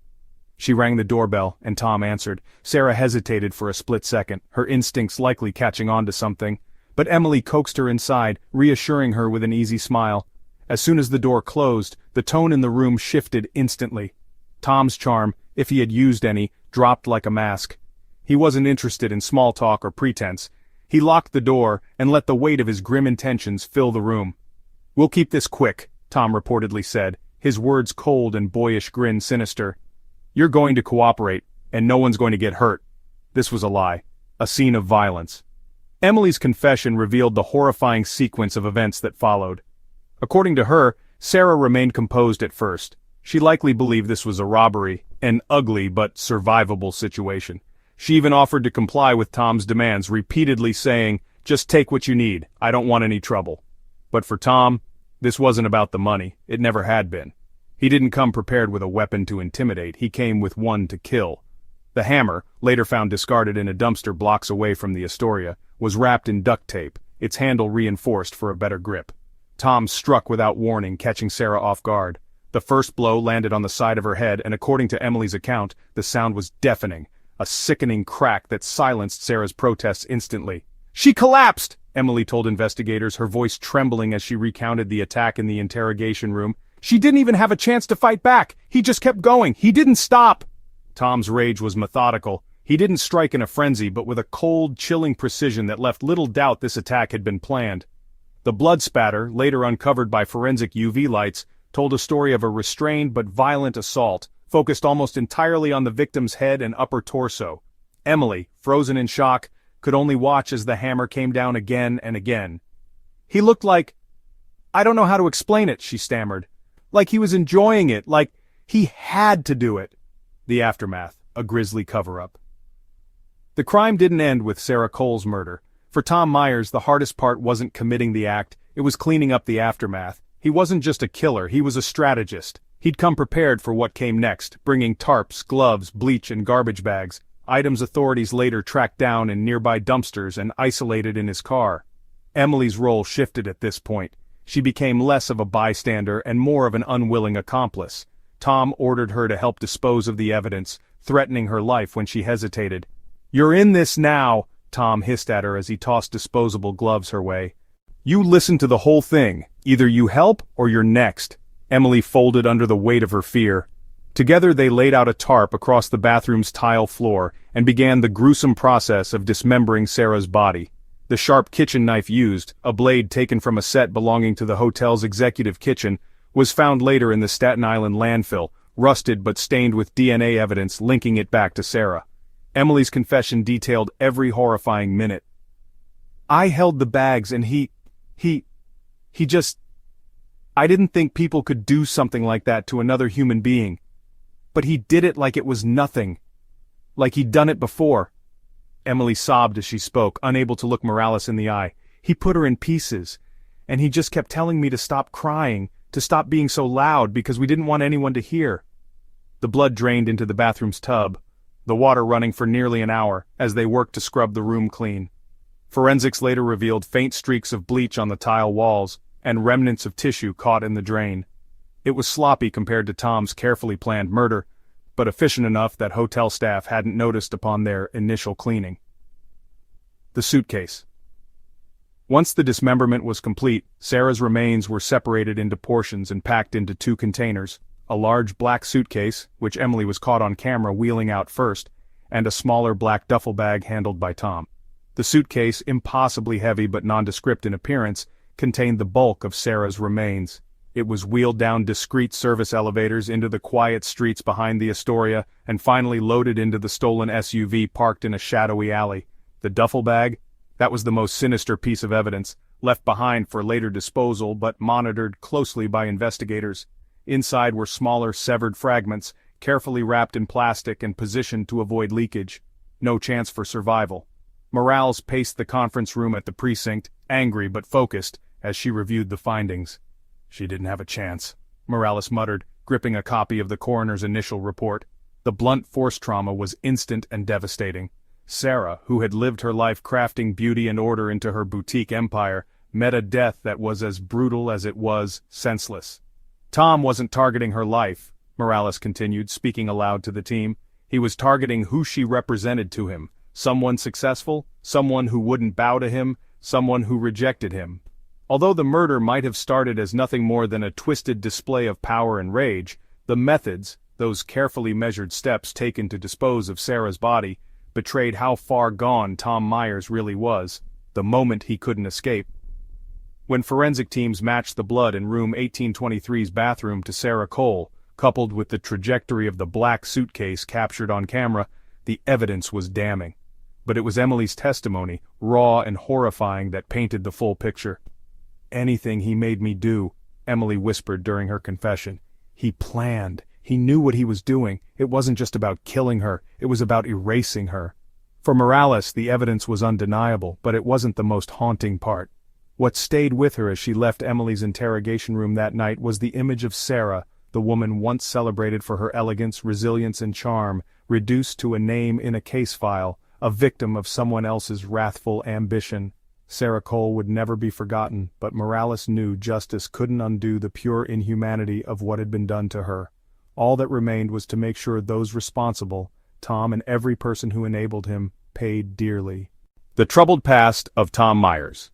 Speaker 1: She rang the doorbell, and Tom answered. Sarah hesitated for a split second, her instincts likely catching on to something. But Emily coaxed her inside, reassuring her with an easy smile. As soon as the door closed, the tone in the room shifted instantly. Tom's charm, if he had used any, dropped like a mask. He wasn't interested in small talk or pretense. He locked the door and let the weight of his grim intentions fill the room. "We'll keep this quick," Tom reportedly said, his words cold and boyish grin sinister. "You're going to cooperate, and no one's going to get hurt." This was a lie. A scene of violence. Emily's confession revealed the horrifying sequence of events that followed. According to her, Sarah remained composed at first. She likely believed this was a robbery, an ugly but survivable situation. She even offered to comply with Tom's demands, repeatedly saying, "Just take what you need, I don't want any trouble." But for Tom, this wasn't about the money, it never had been. He didn't come prepared with a weapon to intimidate, he came with one to kill. The hammer, later found discarded in a dumpster blocks away from the Astoria, was wrapped in duct tape, its handle reinforced for a better grip. Tom struck without warning, catching Sarah off guard. The first blow landed on the side of her head, and according to Emily's account, the sound was deafening, a sickening crack that silenced Sarah's protests instantly. "She collapsed!" Emily told investigators, her voice trembling as she recounted the attack in the interrogation room. "She didn't even have a chance to fight back! He just kept going! He didn't stop!" Tom's rage was methodical. He didn't strike in a frenzy, but with a cold, chilling precision that left little doubt this attack had been planned. The blood spatter, later uncovered by forensic UV lights, told a story of a restrained but violent assault, focused almost entirely on the victim's head and upper torso. Emily, frozen in shock, could only watch as the hammer came down again and again. "He looked like... I don't know how to explain it," she stammered. "Like he was enjoying it, like he had to do it." The aftermath, a grisly cover-up. The crime didn't end with Sarah Cole's murder. For Tom Myers, the hardest part wasn't committing the act, it was cleaning up the aftermath. He wasn't just a killer, he was a strategist. He'd come prepared for what came next, bringing tarps, gloves, bleach, and garbage bags, items authorities later tracked down in nearby dumpsters and isolated in his car. Emily's role shifted at this point. She became less of a bystander and more of an unwilling accomplice. Tom ordered her to help dispose of the evidence, threatening her life when she hesitated. "You're in this now," Tom hissed at her as he tossed disposable gloves her way. "You listen to the whole thing. Either you help or you're next." Emily folded under the weight of her fear. Together they laid out a tarp across the bathroom's tile floor and began the gruesome process of dismembering Sarah's body. The sharp kitchen knife used, a blade taken from a set belonging to the hotel's executive kitchen, was found later in the Staten Island landfill, rusted but stained with DNA evidence linking it back to Sarah. Emily's confession detailed every horrifying minute. "I held the bags and he just... I didn't think people could do something like that to another human being. But he did it like it was nothing. Like he'd done it before." Emily sobbed as she spoke, unable to look Morales in the eye. "He put her in pieces. And he just kept telling me to stop crying, to stop being so loud because we didn't want anyone to hear." The blood drained into the bathroom's tub, the water running for nearly an hour as they worked to scrub the room clean. Forensics later revealed faint streaks of bleach on the tile walls and remnants of tissue caught in the drain. It was sloppy compared to Tom's carefully planned murder, but efficient enough that hotel staff hadn't noticed upon their initial cleaning. The suitcase. Once the dismemberment was complete, Sarah's remains were separated into portions and packed into 2 containers, a large black suitcase, which Emily was caught on camera wheeling out first, and a smaller black duffel bag handled by Tom. The suitcase, impossibly heavy but nondescript in appearance, contained the bulk of Sarah's remains. It was wheeled down discreet service elevators into the quiet streets behind the Astoria and finally loaded into the stolen SUV parked in a shadowy alley. The duffel bag? That was the most sinister piece of evidence, left behind for later disposal but monitored closely by investigators. Inside were smaller severed fragments, carefully wrapped in plastic and positioned to avoid leakage. No chance for survival. Morales paced the conference room at the precinct, angry but focused, as she reviewed the findings. "She didn't have a chance," Morales muttered, gripping a copy of the coroner's initial report. The blunt force trauma was instant and devastating. Sarah, who had lived her life crafting beauty and order into her boutique empire, met a death that was as brutal as it was senseless. "Tom wasn't targeting her life," Morales continued, speaking aloud to the team. "He was targeting who she represented to him. Someone successful, someone who wouldn't bow to him, someone who rejected him." Although the murder might have started as nothing more than a twisted display of power and rage, the methods, those carefully measured steps taken to dispose of Sarah's body, betrayed how far gone Tom Myers really was, the moment he couldn't escape. When forensic teams matched the blood in room 1823's bathroom to Sarah Cole, coupled with the trajectory of the black suitcase captured on camera, the evidence was damning. But it was Emily's testimony, raw and horrifying, that painted the full picture. "Anything he made me do," Emily whispered during her confession. "He planned. He knew what he was doing. It wasn't just about killing her, it was about erasing her." For Morales, the evidence was undeniable, but it wasn't the most haunting part. What stayed with her as she left Emily's interrogation room that night was the image of Sarah, the woman once celebrated for her elegance, resilience, and charm, reduced to a name in a case file, a victim of someone else's wrathful ambition. Sarah Cole would never be forgotten, but Morales knew justice couldn't undo the pure inhumanity of what had been done to her. All that remained was to make sure those responsible, Tom and every person who enabled him, paid dearly. The troubled past of Tom Myers.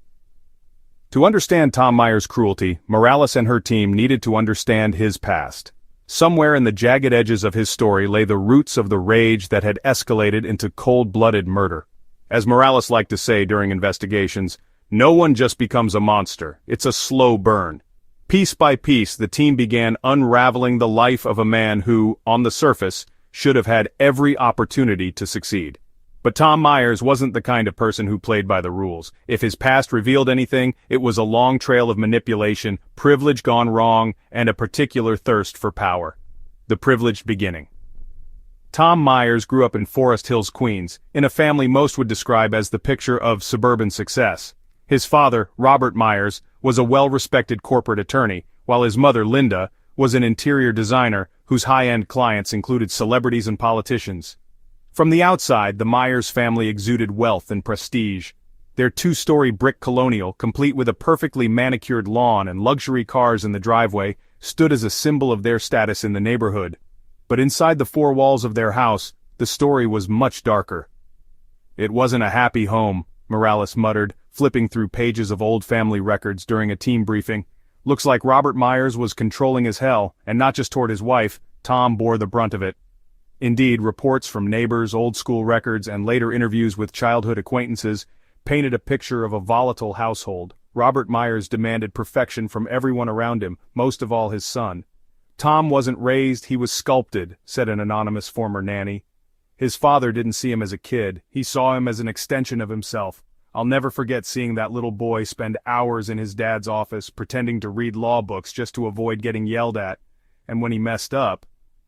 Speaker 1: To understand Tom Myers' cruelty, Morales and her team needed to understand his past. Somewhere in the jagged edges of his story lay the roots of the rage that had escalated into cold-blooded murder. As Morales liked to say during investigations, "No one just becomes a monster, it's a slow burn." Piece by piece, the team began unraveling the life of a man who, on the surface, should have had every opportunity to succeed. But Tom Myers wasn't the kind of person who played by the rules. If his past revealed anything, it was a long trail of manipulation, privilege gone wrong, and a particular thirst for power. The privileged beginning. Tom Myers grew up in Forest Hills, Queens, in a family most would describe as the picture of suburban success. His father, Robert Myers, was a well-respected corporate attorney, while his mother, Linda, was an interior designer whose high-end clients included celebrities and politicians. From the outside, the Myers family exuded wealth and prestige. Their two-story brick colonial, complete with a perfectly manicured lawn and luxury cars in the driveway, stood as a symbol of their status in the neighborhood. But inside the four walls of their house, the story was much darker. "It wasn't a happy home," Morales muttered, flipping through pages of old family records during a team briefing. "Looks like Robert Myers was controlling as hell, and not just toward his wife. Tom bore the brunt of it." Indeed, reports from neighbors, old-school records, and later interviews with childhood acquaintances painted a picture of a volatile household. Robert Myers demanded perfection from everyone around him, most of all his son. "Tom wasn't raised, he was sculpted," said an anonymous former nanny. "His father didn't see him as a kid, he saw him as an extension of himself. I'll never forget seeing that little boy spend hours in his dad's office pretending to read law books just to avoid getting yelled at. And when he messed up,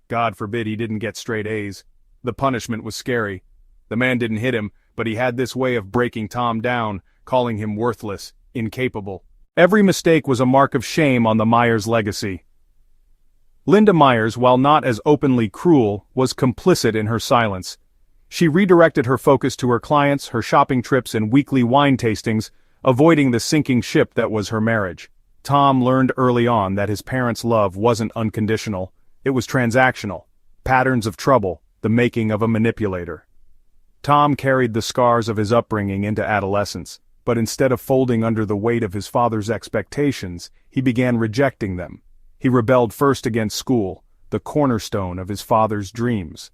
Speaker 1: God forbid he didn't get straight A's, the punishment was scary. The man didn't hit him, but he had this way of breaking Tom down, calling him worthless, incapable. Every mistake was a mark of shame on the Myers legacy." Linda Myers, while not as openly cruel, was complicit in her silence. She redirected her focus to her clients, her shopping trips, and weekly wine tastings, avoiding the sinking ship that was her marriage. Tom learned early on that his parents' love wasn't unconditional, it was transactional. Patterns of trouble, the making of a manipulator. Tom carried the scars of his upbringing into adolescence, but instead of folding under the weight of his father's expectations, he began rejecting them. He rebelled first against school, the cornerstone of his father's dreams.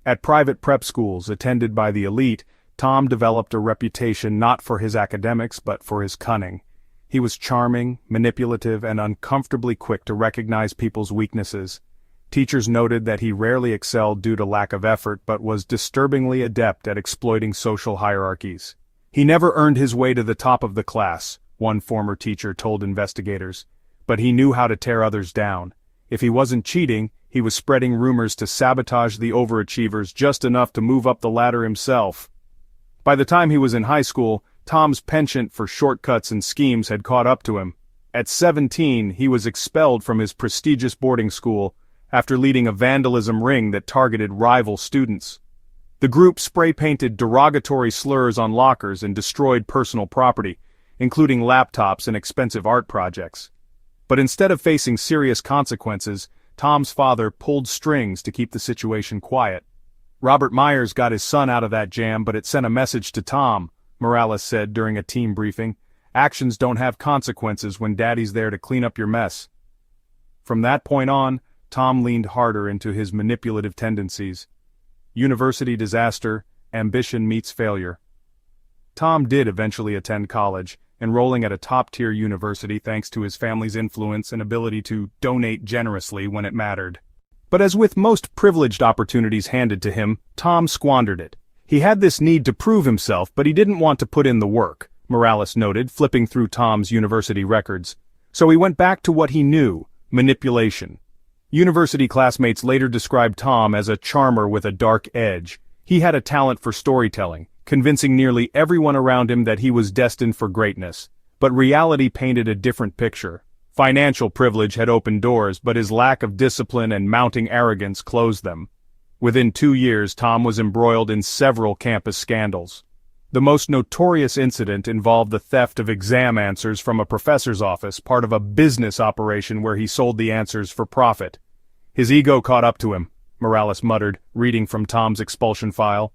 Speaker 1: At private prep schools attended by the elite, Tom developed a reputation not for his academics but for his cunning. He was charming, manipulative, and uncomfortably quick to recognize people's weaknesses. Teachers noted that he rarely excelled due to lack of effort but was disturbingly adept at exploiting social hierarchies. "He never earned his way to the top of the class," one former teacher told investigators, "but he knew how to tear others down. If he wasn't cheating, he was spreading rumors to sabotage the overachievers just enough to move up the ladder himself." By the time he was in high school, Tom's penchant for shortcuts and schemes had caught up to him. At 17, he was expelled from his prestigious boarding school after leading a vandalism ring that targeted rival students. The group spray-painted derogatory slurs on lockers and destroyed personal property, including laptops and expensive art projects. But instead of facing serious consequences, Tom's father pulled strings to keep the situation quiet. "Robert Myers got his son out of that jam, but it sent a message to Tom," Morales said during a team briefing. "Actions don't have consequences when daddy's there to clean up your mess." From that point on, Tom leaned harder into his manipulative tendencies. University disaster, ambition meets failure. Tom did eventually attend college, enrolling at a top-tier university thanks to his family's influence and ability to donate generously when it mattered. But as with most privileged opportunities handed to him, Tom squandered it. He had this need to prove himself, but he didn't want to put in the work, Morales noted, flipping through Tom's university records. So he went back to what he knew, manipulation. University classmates later described Tom as a charmer with a dark edge. He had a talent for storytelling, convincing nearly everyone around him that he was destined for greatness. But reality painted a different picture. Financial privilege had opened doors, but his lack of discipline and mounting arrogance closed them. Within 2 years, Tom was embroiled in several campus scandals. The most notorious incident involved the theft of exam answers from a professor's office, part of a business operation where he sold the answers for profit. "His ego caught up to him," Morales muttered, reading from Tom's expulsion file.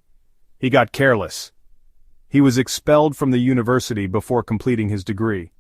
Speaker 1: "He got careless." He was expelled from the university before completing his degree.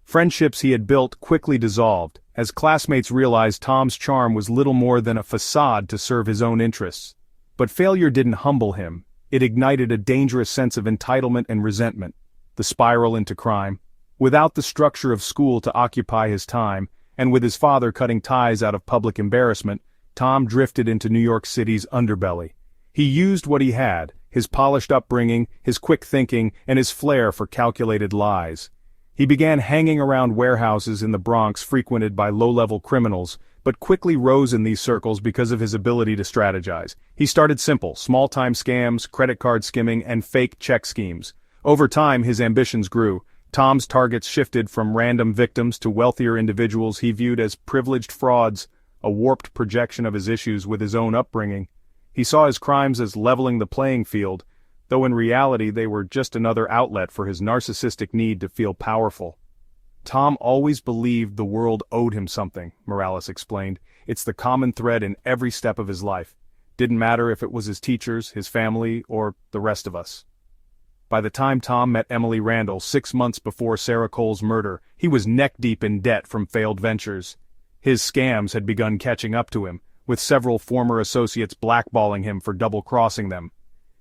Speaker 1: Friendships he had built quickly dissolved, as classmates realized Tom's charm was little more than a facade to serve his own interests. But failure didn't humble him. It ignited a dangerous sense of entitlement and resentment, the spiral into crime. Without the structure of school to occupy his time, and with his father cutting ties out of public embarrassment, Tom drifted into New York City's underbelly. He used what he had, his polished upbringing, his quick thinking, and his flair for calculated lies. He began hanging around warehouses in the Bronx frequented by low-level criminals, but quickly rose in these circles because of his ability to strategize. He started simple, small-time scams, credit card skimming, and fake check schemes. Over time, his ambitions grew. Tom's targets shifted from random victims to wealthier individuals he viewed as privileged frauds. a warped projection of his issues with his own upbringing. He saw his crimes as leveling the playing field, though in reality they were just another outlet for his narcissistic need to feel powerful. Tom always believed the world owed him something, Morales explained. It's the common thread in every step of his life. Didn't matter if it was his teachers, his family, or the rest of us. By the time Tom met Emily Randall 6 months before Sarah Cole's murder, he was neck-deep in debt from failed ventures. His scams had begun catching up to him, with several former associates blackballing him for double-crossing them.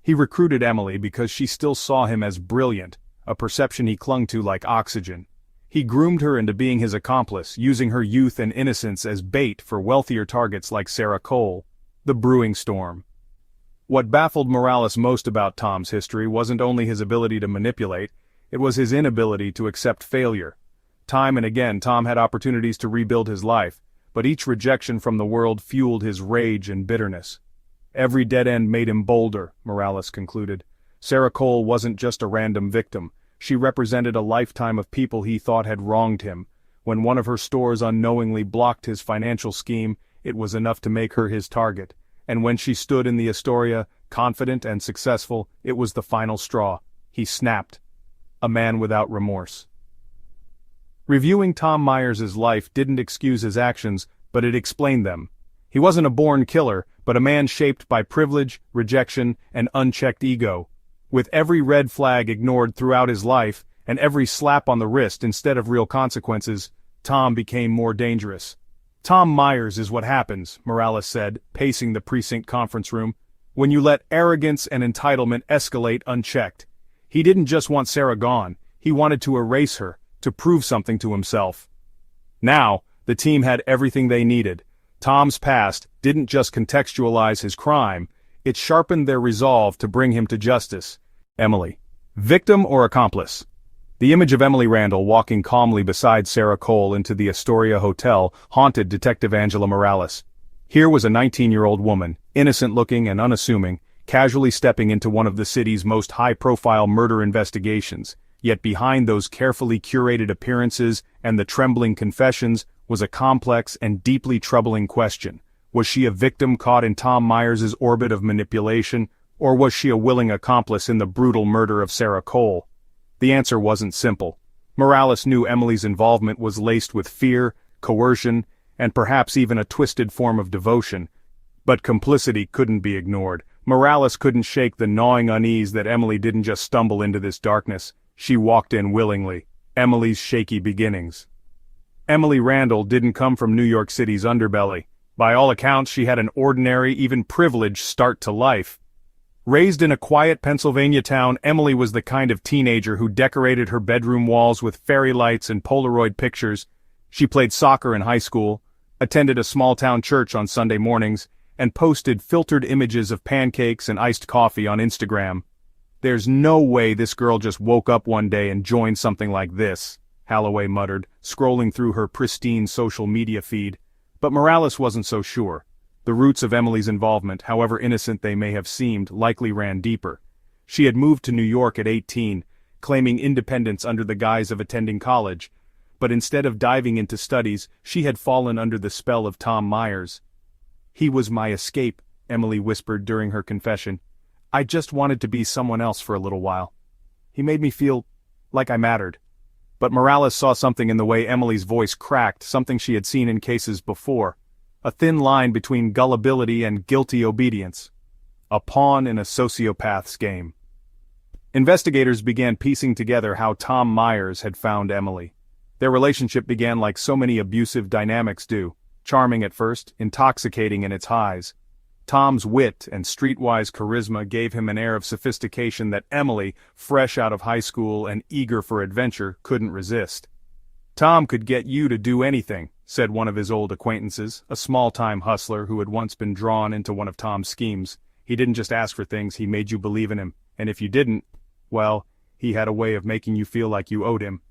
Speaker 1: He recruited Emily because she still saw him as brilliant, a perception he clung to like oxygen. He groomed her into being his accomplice, using her youth and innocence as bait for wealthier targets like Sarah Cole. The brewing storm. What baffled Morales most about Tom's history wasn't only his ability to manipulate, it was his inability to accept failure. Time and again Tom had opportunities to rebuild his life, but each rejection from the world fueled his rage and bitterness. Every dead end made him bolder, Morales concluded. Sarah Cole wasn't just a random victim. She represented a lifetime of people he thought had wronged him. When one of her stores unknowingly blocked his financial scheme, it was enough to make her his target. And when she stood in the Astoria, confident and successful, it was the final straw. He snapped. A man without remorse. Reviewing Tom Myers' life didn't excuse his actions, but it explained them. He wasn't a born killer, but a man shaped by privilege, rejection, and unchecked ego. With every red flag ignored throughout his life, and every slap on the wrist instead of real consequences, Tom became more dangerous. Tom Myers is what happens, Morales said, pacing the precinct conference room, when you let arrogance and entitlement escalate unchecked. He didn't just want Sarah gone, he wanted to erase her, to prove something to himself. Now, the team had everything they needed. Tom's past didn't just contextualize his crime, it sharpened their resolve to bring him to justice. Emily. Victim or accomplice? The image of Emily Randall walking calmly beside Sarah Cole into the Astoria Hotel haunted Detective Angela Morales. Here was a 19-year-old woman, innocent-looking and unassuming, casually stepping into one of the city's most high-profile murder investigations, yet behind those carefully curated appearances and the trembling confessions was a complex and deeply troubling question. Was she a victim caught in Tom Myers' orbit of manipulation, or was she a willing accomplice in the brutal murder of Sarah Cole? The answer wasn't simple. Morales knew Emily's involvement was laced with fear, coercion, and perhaps even a twisted form of devotion. But complicity couldn't be ignored. Morales couldn't shake the gnawing unease that Emily didn't just stumble into this darkness. She walked in willingly. Emily's shaky beginnings. Emily Randall didn't come from New York City's underbelly. By all accounts, she had an ordinary, even privileged start to life. Raised in a quiet Pennsylvania town, Emily was the kind of teenager who decorated her bedroom walls with fairy lights and Polaroid pictures. She played soccer in high school, attended a small-town church on Sunday mornings, and posted filtered images of pancakes and iced coffee on Instagram. There's no way this girl just woke up one day and joined something like this, Holloway muttered, scrolling through her pristine social media feed. But Morales wasn't so sure. The roots of Emily's involvement, however innocent they may have seemed, likely ran deeper. She had moved to New York at 18, claiming independence under the guise of attending college. But instead of diving into studies, she had fallen under the spell of Tom Myers. "He was my escape," Emily whispered during her confession. "I just wanted to be someone else for a little while. He made me feel like I mattered." But Morales saw something in the way Emily's voice cracked, something she had seen in cases before. A thin line between gullibility and guilty obedience. A pawn in a sociopath's game. Investigators began piecing together how Tom Myers had found Emily. Their relationship began like so many abusive dynamics do, charming at first, intoxicating in its highs. Tom's wit and streetwise charisma gave him an air of sophistication that Emily, fresh out of high school and eager for adventure, couldn't resist. "Tom could get you to do anything," said one of his old acquaintances, a small-time hustler who had once been drawn into one of Tom's schemes. "He didn't just ask for things, he made you believe in him, and if you didn't, well, he had a way of making you feel like you owed him."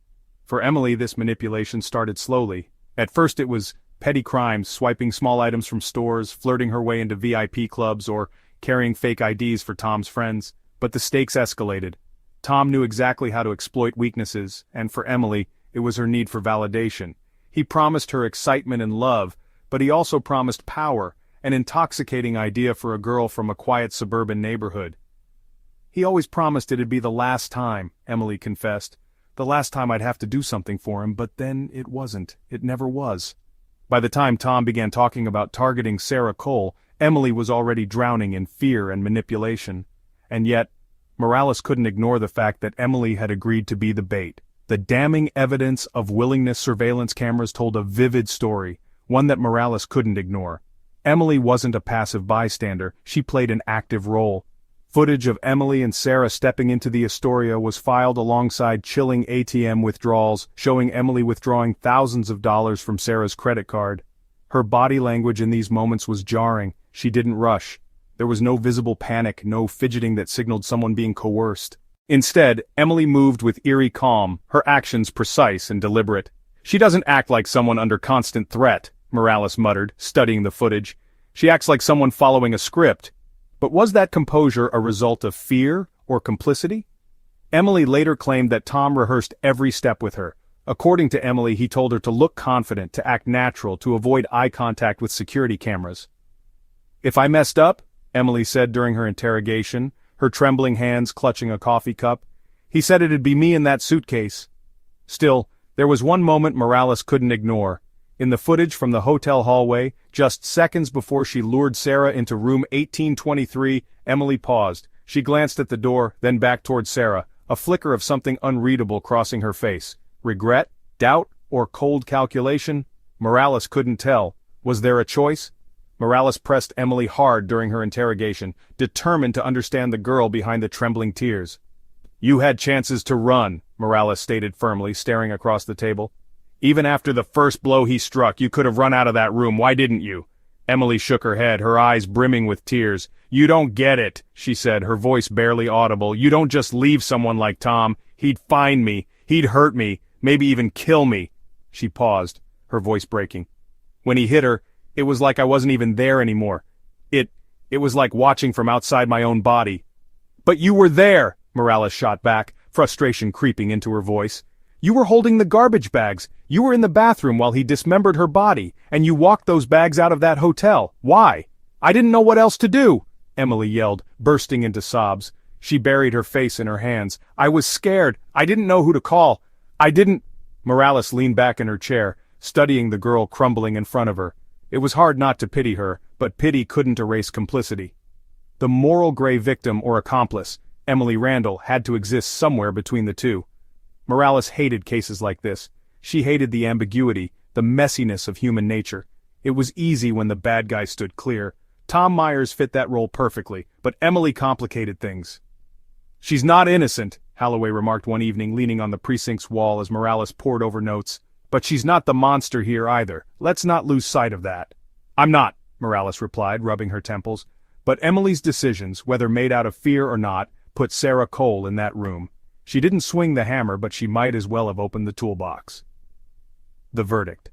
Speaker 1: For Emily, this manipulation started slowly. At first it was petty crimes, swiping small items from stores, flirting her way into VIP clubs, or carrying fake IDs for Tom's friends. But the stakes escalated. Tom knew exactly how to exploit weaknesses, and for Emily, it was her need for validation. He promised her excitement and love, but he also promised power, an intoxicating idea for a girl from a quiet suburban neighborhood. "He always promised it'd be the last time," Emily confessed. "The last time I'd have to do something for him, but then it wasn't. It never was." By the time Tom began talking about targeting Sarah Cole, Emily was already drowning in fear and manipulation. And yet, Morales couldn't ignore the fact that Emily had agreed to be the bait. The damning evidence of willingness surveillance cameras told a vivid story, one that Morales couldn't ignore. Emily wasn't a passive bystander, she played an active role. Footage of Emily and Sarah stepping into the Astoria was filed alongside chilling ATM withdrawals, showing Emily withdrawing thousands of dollars from Sarah's credit card. Her body language in these moments was jarring. She didn't rush. There was no visible panic, no fidgeting that signaled someone being coerced. Instead, Emily moved with eerie calm, her actions precise and deliberate. "She doesn't act like someone under constant threat," Morales muttered, studying the footage. "She acts like someone following a script." But was that composure a result of fear or complicity? Emily later claimed that Tom rehearsed every step with her. According to Emily, he told her to look confident, to act natural, to avoid eye contact with security cameras. "If I messed up," Emily said during her interrogation, her trembling hands clutching a coffee cup, "he said it'd be me in that suitcase." Still, there was one moment Morales couldn't ignore. In the footage from the hotel hallway, just seconds before she lured Sarah into room 1823, Emily paused. She glanced at the door, then back toward Sarah, a flicker of something unreadable crossing her face. Regret, doubt, or cold calculation? Morales couldn't tell. Was there a choice? Morales pressed Emily hard during her interrogation, determined to understand the girl behind the trembling tears. "You had chances to run," Morales stated firmly, staring across the table. "Even after the first blow he struck, you could have run out of that room. Why didn't you?" Emily shook her head, her eyes brimming with tears. "You don't get it," she said, her voice barely audible. "You don't just leave someone like Tom. He'd find me. He'd hurt me. Maybe even kill me." She paused, her voice breaking. "When he hit her, it was like I wasn't even there anymore. It was like watching from outside my own body." "But you were there," Morales shot back, frustration creeping into her voice. "You were holding the garbage bags. You were in the bathroom while he dismembered her body, and you walked those bags out of that hotel. Why?" "I didn't know what else to do," Emily yelled, bursting into sobs. She buried her face in her hands. "I was scared. I didn't know who to call. I didn't—" Morales leaned back in her chair, studying the girl crumbling in front of her. It was hard not to pity her, but pity couldn't erase complicity. The moral gray victim or accomplice, Emily Randall, had to exist somewhere between the two. Morales hated cases like this. She hated the ambiguity, the messiness of human nature. It was easy when the bad guy stood clear. Tom Myers fit that role perfectly, but Emily complicated things. "She's not innocent," Holloway remarked one evening, leaning on the precinct's wall as Morales pored over notes. "But she's not the monster here either. Let's not lose sight of that." "I'm not," Morales replied, rubbing her temples. But Emily's decisions, whether made out of fear or not, put Sarah Cole in that room. She didn't swing the hammer, but she might as well have opened the toolbox. The verdict.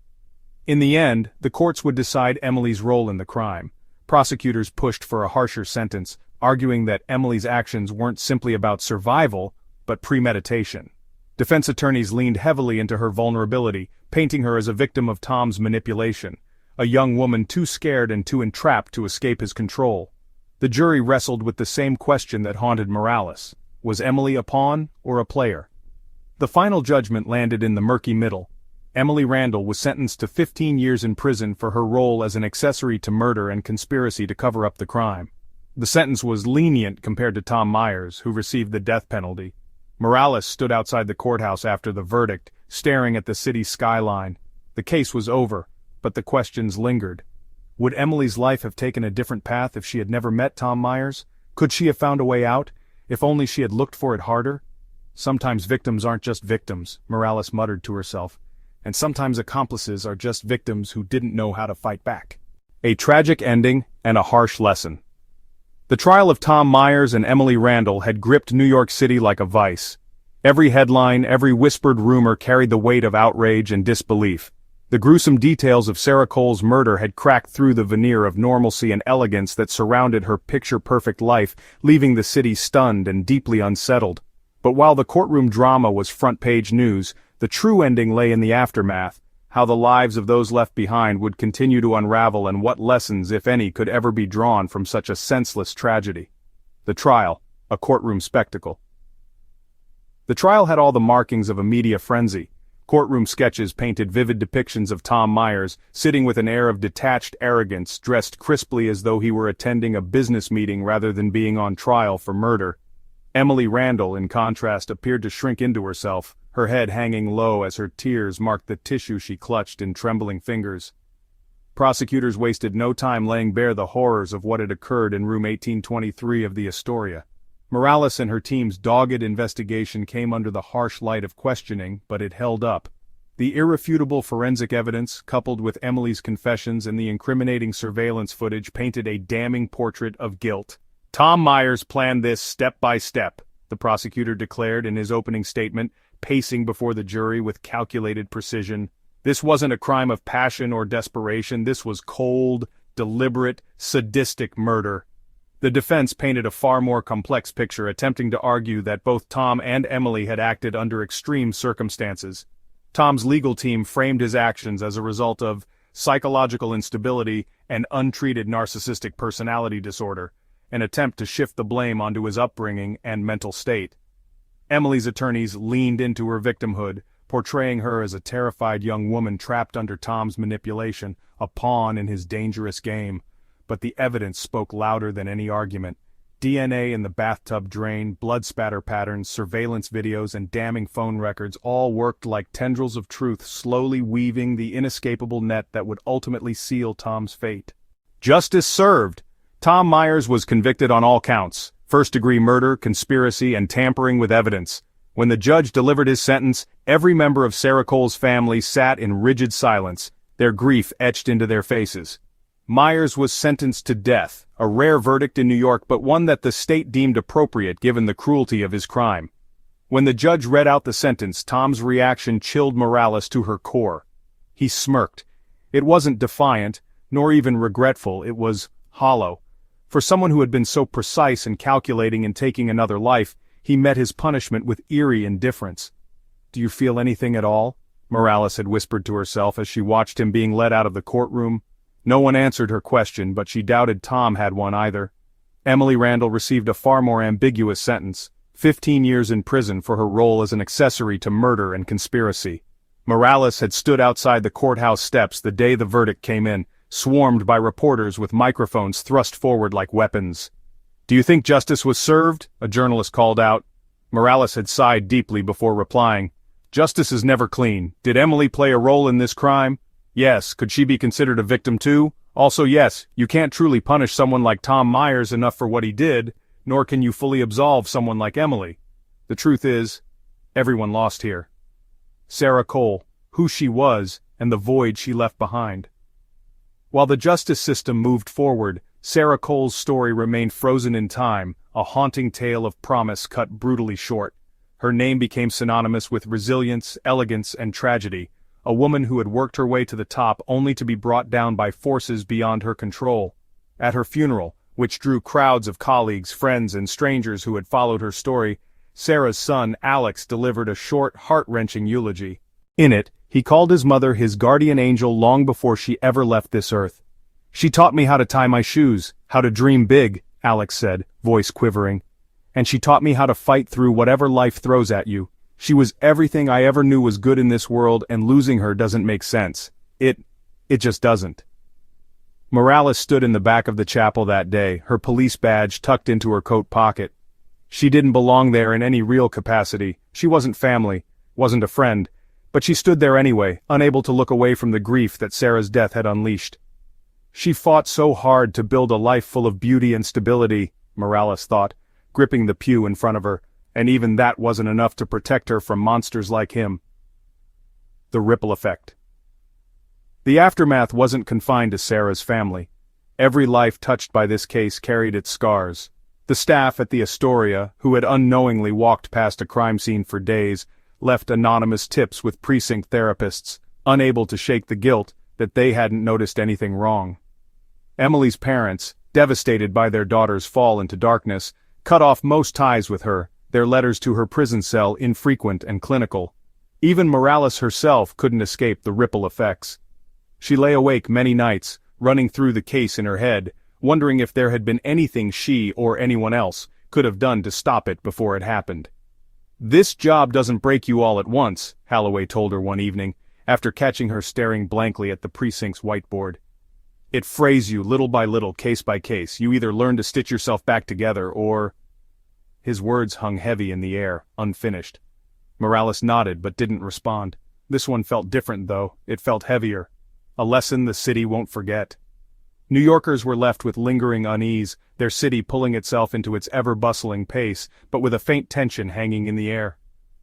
Speaker 1: In the end, the courts would decide Emily's role in the crime. Prosecutors pushed for a harsher sentence, arguing that Emily's actions weren't simply about survival, but premeditation. Defense attorneys leaned heavily into her vulnerability, painting her as a victim of Tom's manipulation, a young woman too scared and too entrapped to escape his control. The jury wrestled with the same question that haunted Morales. Was Emily a pawn or a player? The final judgment landed in the murky middle. Emily Randall was sentenced to 15 years in prison for her role as an accessory to murder and conspiracy to cover up the crime. The sentence was lenient compared to Tom Myers, who received the death penalty. Morales stood outside the courthouse after the verdict, staring at the city's skyline. The case was over, but the questions lingered. Would Emily's life have taken a different path if she had never met Tom Myers? Could she have found a way out, if only she had looked for it harder? Sometimes victims aren't just victims, Morales muttered to herself. And sometimes accomplices are just victims who didn't know how to fight back. A tragic ending and a harsh lesson. The trial of Tom Myers and Emily Randall had gripped New York City like a vice. Every headline, every whispered rumor carried the weight of outrage and disbelief. The gruesome details of Sarah Cole's murder had cracked through the veneer of normalcy and elegance that surrounded her picture-perfect life, leaving the city stunned and deeply unsettled. But while the courtroom drama was front-page news, the true ending lay in the aftermath, how the lives of those left behind would continue to unravel and what lessons, if any, could ever be drawn from such a senseless tragedy. The trial, a courtroom spectacle. The trial had all the markings of a media frenzy. Courtroom sketches painted vivid depictions of Tom Myers, sitting with an air of detached arrogance, dressed crisply as though he were attending a business meeting rather than being on trial for murder. Emily Randall, in contrast, appeared to shrink into herself, her head hanging low as her tears marked the tissue she clutched in trembling fingers. Prosecutors wasted no time laying bare the horrors of what had occurred in room 1823 of the Astoria. Morales and her team's dogged investigation came under the harsh light of questioning, but it held up. The irrefutable forensic evidence, coupled with Emily's confessions and the incriminating surveillance footage, painted a damning portrait of guilt. Tom Myers planned this step by step, the prosecutor declared in his opening statement, pacing before the jury with calculated precision. This wasn't a crime of passion or desperation, this was cold, deliberate, sadistic murder. The defense painted a far more complex picture, attempting to argue that both Tom and Emily had acted under extreme circumstances. Tom's legal team framed his actions as a result of psychological instability and untreated narcissistic personality disorder, an attempt to shift the blame onto his upbringing and mental state. Emily's attorneys leaned into her victimhood, portraying her as a terrified young woman trapped under Tom's manipulation, a pawn in his dangerous game. But the evidence spoke louder than any argument. DNA in the bathtub drain, blood spatter patterns, surveillance videos, and damning phone records all worked like tendrils of truth, slowly weaving the inescapable net that would ultimately seal Tom's fate. Justice served. Tom Myers was convicted on all counts: first-degree murder, conspiracy, and tampering with evidence. When the judge delivered his sentence, every member of Sarah Cole's family sat in rigid silence, their grief etched into their faces. Myers was sentenced to death, a rare verdict in New York, but one that the state deemed appropriate given the cruelty of his crime. When the judge read out the sentence, Tom's reaction chilled Morales to her core. He smirked. It wasn't defiant, nor even regretful, it was hollow. For someone who had been so precise and calculating in taking another life, he met his punishment with eerie indifference. "Do you feel anything at all?" Morales had whispered to herself as she watched him being led out of the courtroom. No one answered her question, but she doubted Tom had one either. Emily Randall received a far more ambiguous sentence: 15 years in prison for her role as an accessory to murder and conspiracy. Morales had stood outside the courthouse steps the day the verdict came in, swarmed by reporters with microphones thrust forward like weapons. "Do you think justice was served?" a journalist called out. Morales had sighed deeply before replying. "Justice is never clean. Did Emily play a role in this crime? Yes. Could she be considered a victim too? Also yes, you can't truly punish someone like Tom Myers enough for what he did, nor can you fully absolve someone like Emily. The truth is, everyone lost here. Sarah Cole, who she was, and the void she left behind." While the justice system moved forward, Sarah Cole's story remained frozen in time, a haunting tale of promise cut brutally short. Her name became synonymous with resilience, elegance, and tragedy, a woman who had worked her way to the top only to be brought down by forces beyond her control. At her funeral, which drew crowds of colleagues, friends, and strangers who had followed her story, Sarah's son, Alex, delivered a short, heart-wrenching eulogy. In it, he called his mother his guardian angel long before she ever left this earth. "She taught me how to tie my shoes, how to dream big," Alex said, voice quivering. "And she taught me how to fight through whatever life throws at you. She was everything I ever knew was good in this world, and losing her doesn't make sense. It just doesn't." Morales stood in the back of the chapel that day, her police badge tucked into her coat pocket. She didn't belong there in any real capacity. She wasn't family, wasn't a friend, but she stood there anyway, unable to look away from the grief that Sarah's death had unleashed. She fought so hard to build a life full of beauty and stability, Morales thought, gripping the pew in front of her, and even that wasn't enough to protect her from monsters like him. The ripple effect. The aftermath wasn't confined to Sarah's family. Every life touched by this case carried its scars. The staff at the Astoria, who had unknowingly walked past a crime scene for days, left anonymous tips with precinct therapists, unable to shake the guilt that they hadn't noticed anything wrong. Emily's parents, devastated by their daughter's fall into darkness, cut off most ties with her, their letters to her prison cell infrequent and clinical. Even Morales herself couldn't escape the ripple effects. She lay awake many nights, running through the case in her head, wondering if there had been anything she or anyone else could have done to stop it before it happened. "This job doesn't break you all at once," Holloway told her one evening, after catching her staring blankly at the precinct's whiteboard. "It frays you little by little, case by case. You either learn to stitch yourself back together or—" His words hung heavy in the air, unfinished. Morales nodded but didn't respond. This one felt different though, it felt heavier. A lesson the city won't forget. New Yorkers were left with lingering unease, their city pulling itself into its ever-bustling pace, but with a faint tension hanging in the air.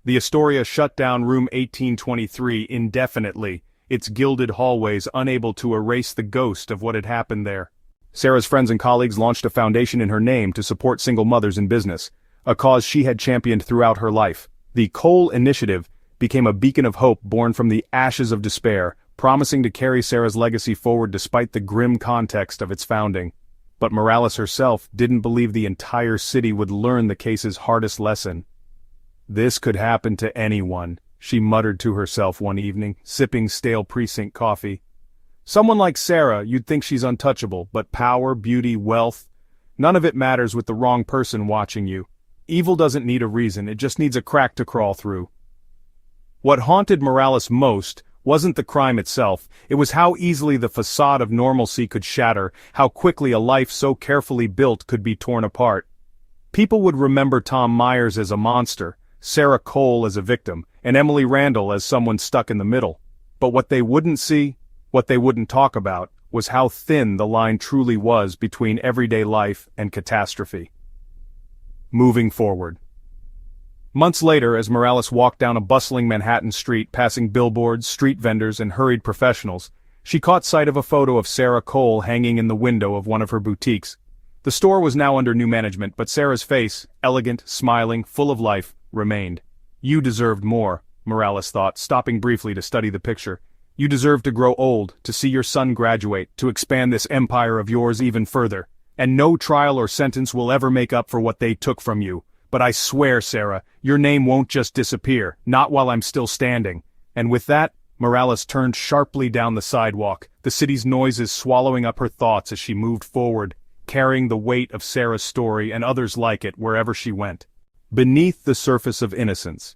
Speaker 1: The Astoria shut down room 1823 indefinitely, its gilded hallways unable to erase the ghost of what had happened there. Sarah's friends and colleagues launched a foundation in her name to support single mothers in business, a cause she had championed throughout her life. The Cole Initiative became a beacon of hope born from the ashes of despair, promising to carry Sarah's legacy forward despite the grim context of its founding. But Morales herself didn't believe the entire city would learn the case's hardest lesson. "This could happen to anyone," she muttered to herself one evening, sipping stale precinct coffee. "Someone like Sarah, you'd think she's untouchable, but power, beauty, wealth, none of it matters with the wrong person watching you. Evil doesn't need a reason, it just needs a crack to crawl through." What haunted Morales most wasn't the crime itself, it was how easily the facade of normalcy could shatter, how quickly a life so carefully built could be torn apart. People would remember Tom Myers as a monster, Sarah Cole as a victim, and Emily Randall as someone stuck in the middle. But what they wouldn't see, what they wouldn't talk about, was how thin the line truly was between everyday life and catastrophe. Moving forward. Months later, as Morales walked down a bustling Manhattan street passing billboards, street vendors, and hurried professionals, she caught sight of a photo of Sarah Cole hanging in the window of one of her boutiques. The store was now under new management, but Sarah's face, elegant, smiling, full of life, remained. "You deserved more," Morales thought, stopping briefly to study the picture. "You deserve to grow old, to see your son graduate, to expand this empire of yours even further. And no trial or sentence will ever make up for what they took from you. But I swear, Sarah, your name won't just disappear, not while I'm still standing." And with that, Morales turned sharply down the sidewalk, the city's noises swallowing up her thoughts as she moved forward, carrying the weight of Sarah's story and others like it wherever she went. Beneath the surface of innocence.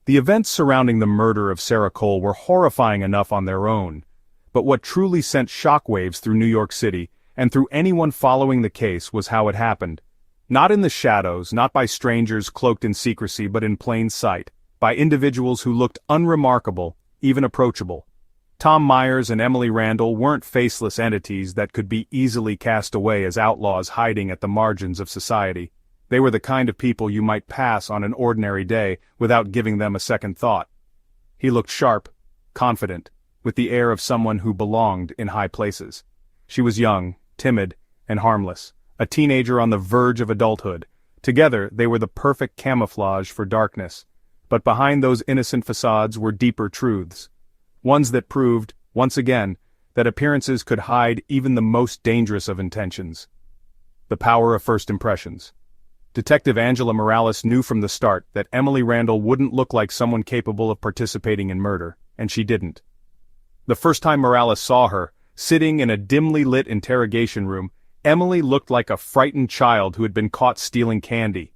Speaker 1: The events surrounding the murder of Sarah Cole were horrifying enough on their own. But what truly sent shockwaves through New York City, and through anyone following the case, was how it happened. Not in the shadows, not by strangers cloaked in secrecy, but in plain sight, by individuals who looked unremarkable, even approachable. Tom Myers and Emily Randall weren't faceless entities that could be easily cast away as outlaws hiding at the margins of society. They were the kind of people you might pass on an ordinary day without giving them a second thought. He looked sharp, confident, with the air of someone who belonged in high places. She was young, timid, and harmless. A teenager on the verge of adulthood. Together, they were the perfect camouflage for darkness. But behind those innocent facades were deeper truths. Ones that proved, once again, that appearances could hide even the most dangerous of intentions. The power of first impressions. Detective Angela Morales knew from the start that Emily Randall wouldn't look like someone capable of participating in murder, and she didn't. The first time Morales saw her, sitting in a dimly lit interrogation room, Emily looked like a frightened child who had been caught stealing candy.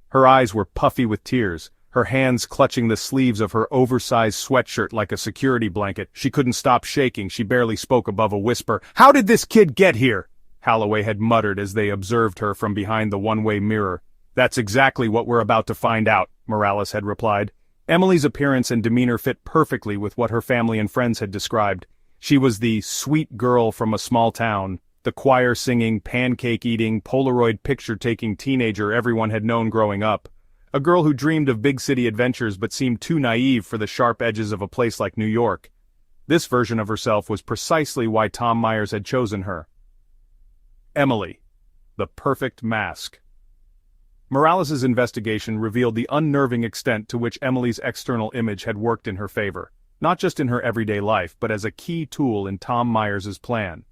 Speaker 1: Her eyes were puffy with tears, her hands clutching the sleeves of her oversized sweatshirt like a security blanket. She couldn't stop shaking, she barely spoke above a whisper. "How did this kid get here?" Holloway had muttered as they observed her from behind the one-way mirror. "That's exactly what we're about to find out," Morales had replied. Emily's appearance and demeanor fit perfectly with what her family and friends had described. She was the sweet girl from a small town, the choir-singing, pancake-eating, Polaroid picture-taking teenager everyone had known growing up. A girl who dreamed of big-city adventures but seemed too naive for the sharp edges of a place like New York. This version of herself was precisely why Tom Myers had chosen her. Emily. The perfect mask. Morales' investigation revealed the unnerving extent to which Emily's external image had worked in her favor, not just in her everyday life but as a key tool in Tom Myers' plan.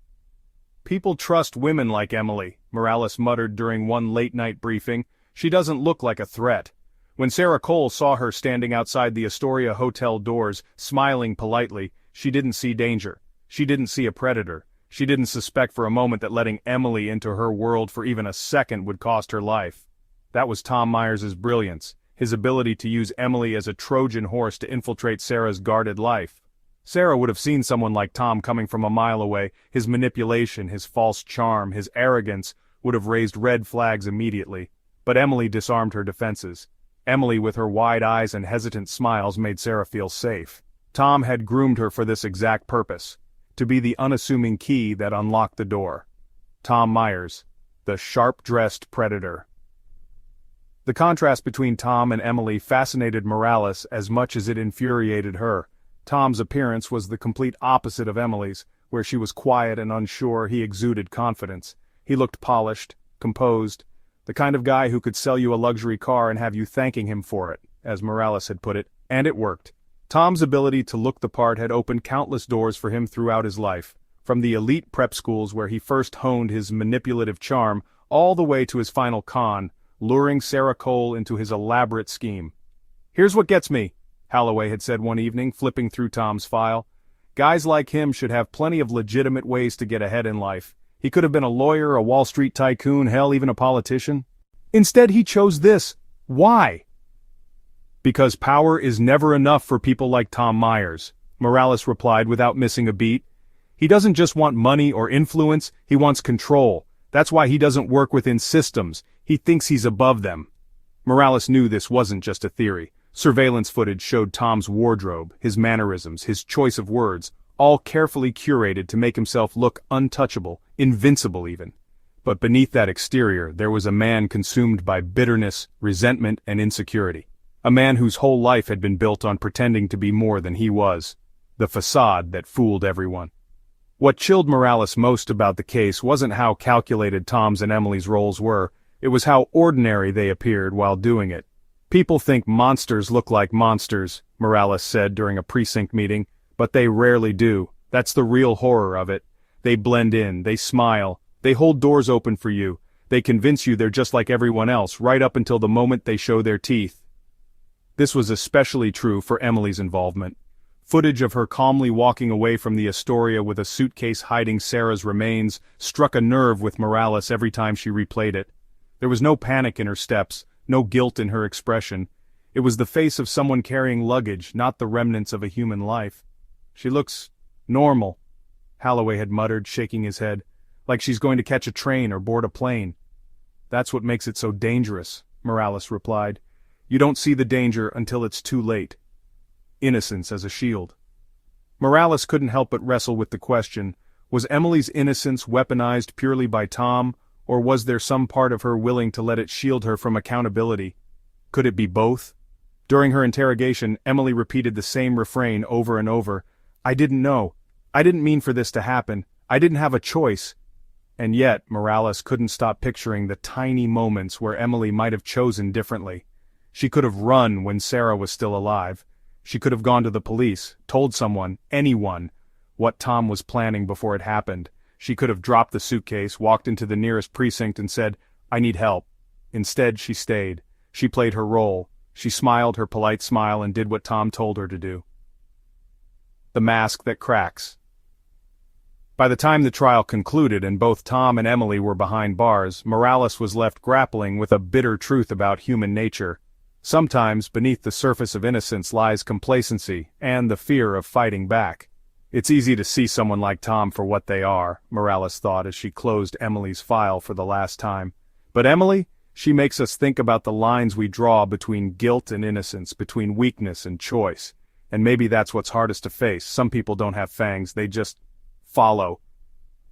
Speaker 1: "People trust women like Emily," Morales muttered during one late-night briefing. "She doesn't look like a threat. When Sarah Cole saw her standing outside the Astoria hotel doors, smiling politely, she didn't see danger. She didn't see a predator. She didn't suspect for a moment that letting Emily into her world for even a second would cost her life. That was Tom Myers's brilliance, his ability to use Emily as a Trojan horse to infiltrate Sarah's guarded life. Sarah would have seen someone like Tom coming from a mile away. His manipulation, his false charm, his arrogance would have raised red flags immediately. But Emily disarmed her defenses. Emily, with her wide eyes and hesitant smiles, made Sarah feel safe. Tom had groomed her for this exact purpose, to be the unassuming key that unlocked the door. Tom Myers, the sharp-dressed predator. The contrast between Tom and Emily fascinated Morales as much as it infuriated her. Tom's appearance was the complete opposite of Emily's. Where she was quiet and unsure, he exuded confidence. He looked polished, composed, the kind of guy who could sell you a luxury car and have you thanking him for it, as Morales had put it, and it worked. Tom's ability to look the part had opened countless doors for him throughout his life, from the elite prep schools where he first honed his manipulative charm, all the way to his final con, luring Sarah Cole into his elaborate scheme. "Here's what gets me," Holloway had said one evening, flipping through Tom's file. "Guys like him should have plenty of legitimate ways to get ahead in life. He could have been a lawyer, a Wall Street tycoon, hell, even a politician. Instead he chose this. Why?" "Because power is never enough for people like Tom Myers," Morales replied without missing a beat. "He doesn't just want money or influence, he wants control. That's why he doesn't work within systems. He thinks he's above them." Morales knew this wasn't just a theory. Surveillance footage showed Tom's wardrobe, his mannerisms, his choice of words, all carefully curated to make himself look untouchable, invincible even. But beneath that exterior, there was a man consumed by bitterness, resentment, and insecurity. A man whose whole life had been built on pretending to be more than he was. The facade that fooled everyone. What chilled Morales most about the case wasn't how calculated Tom's and Emily's roles were, it was how ordinary they appeared while doing it. "People think monsters look like monsters," Morales said during a precinct meeting, "but they rarely do. That's the real horror of it. They blend in, they smile, they hold doors open for you, they convince you they're just like everyone else right up until the moment they show their teeth." This was especially true for Emily's involvement. Footage of her calmly walking away from the Astoria with a suitcase hiding Sarah's remains struck a nerve with Morales every time she replayed it. There was no panic in her steps, no guilt in her expression. It was the face of someone carrying luggage, not the remnants of a human life. "She looks normal," Holloway had muttered, shaking his head, "like she's going to catch a train or board a plane." "That's what makes it so dangerous," Morales replied. "You don't see the danger until it's too late." Innocence as a shield. Morales couldn't help but wrestle with the question, was Emily's innocence weaponized purely by Tom, or was there some part of her willing to let it shield her from accountability? Could it be both? During her interrogation, Emily repeated the same refrain over and over. "I didn't know. I didn't mean for this to happen. I didn't have a choice." And yet, Morales couldn't stop picturing the tiny moments where Emily might have chosen differently. She could have run when Sarah was still alive. She could have gone to the police, told someone, anyone, what Tom was planning before it happened. She could have dropped the suitcase, walked into the nearest precinct and said, "I need help." Instead, she stayed. She played her role. She smiled her polite smile and did what Tom told her to do. The mask that cracks. By the time the trial concluded and both Tom and Emily were behind bars, Morales was left grappling with a bitter truth about human nature. Sometimes, beneath the surface of innocence lies complacency and the fear of fighting back. It's easy to see someone like Tom for what they are, Morales thought as she closed Emily's file for the last time. But Emily, she makes us think about the lines we draw between guilt and innocence, between weakness and choice. And maybe that's what's hardest to face. Some people don't have fangs, they just follow.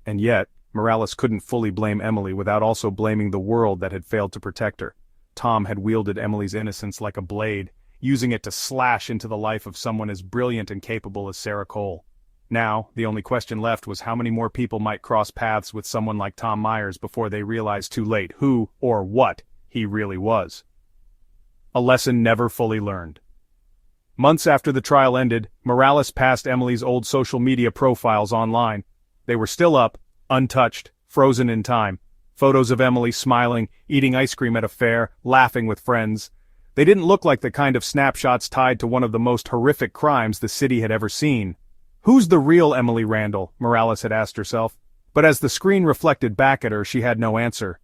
Speaker 1: And yet, Morales couldn't fully blame Emily without also blaming the world that had failed to protect her. Tom had wielded Emily's innocence like a blade, using it to slash into the life of someone as brilliant and capable as Sarah Cole. Now, the only question left was how many more people might cross paths with someone like Tom Myers before they realized too late who, or what, he really was. A lesson never fully learned. Months after the trial ended, Morales passed Emily's old social media profiles online. They were still up, untouched, frozen in time. Photos of Emily smiling, eating ice cream at a fair, laughing with friends. They didn't look like the kind of snapshots tied to one of the most horrific crimes the city had ever seen. Who's the real Emily Randall? Morales had asked herself. But as the screen reflected back at her, she had no answer.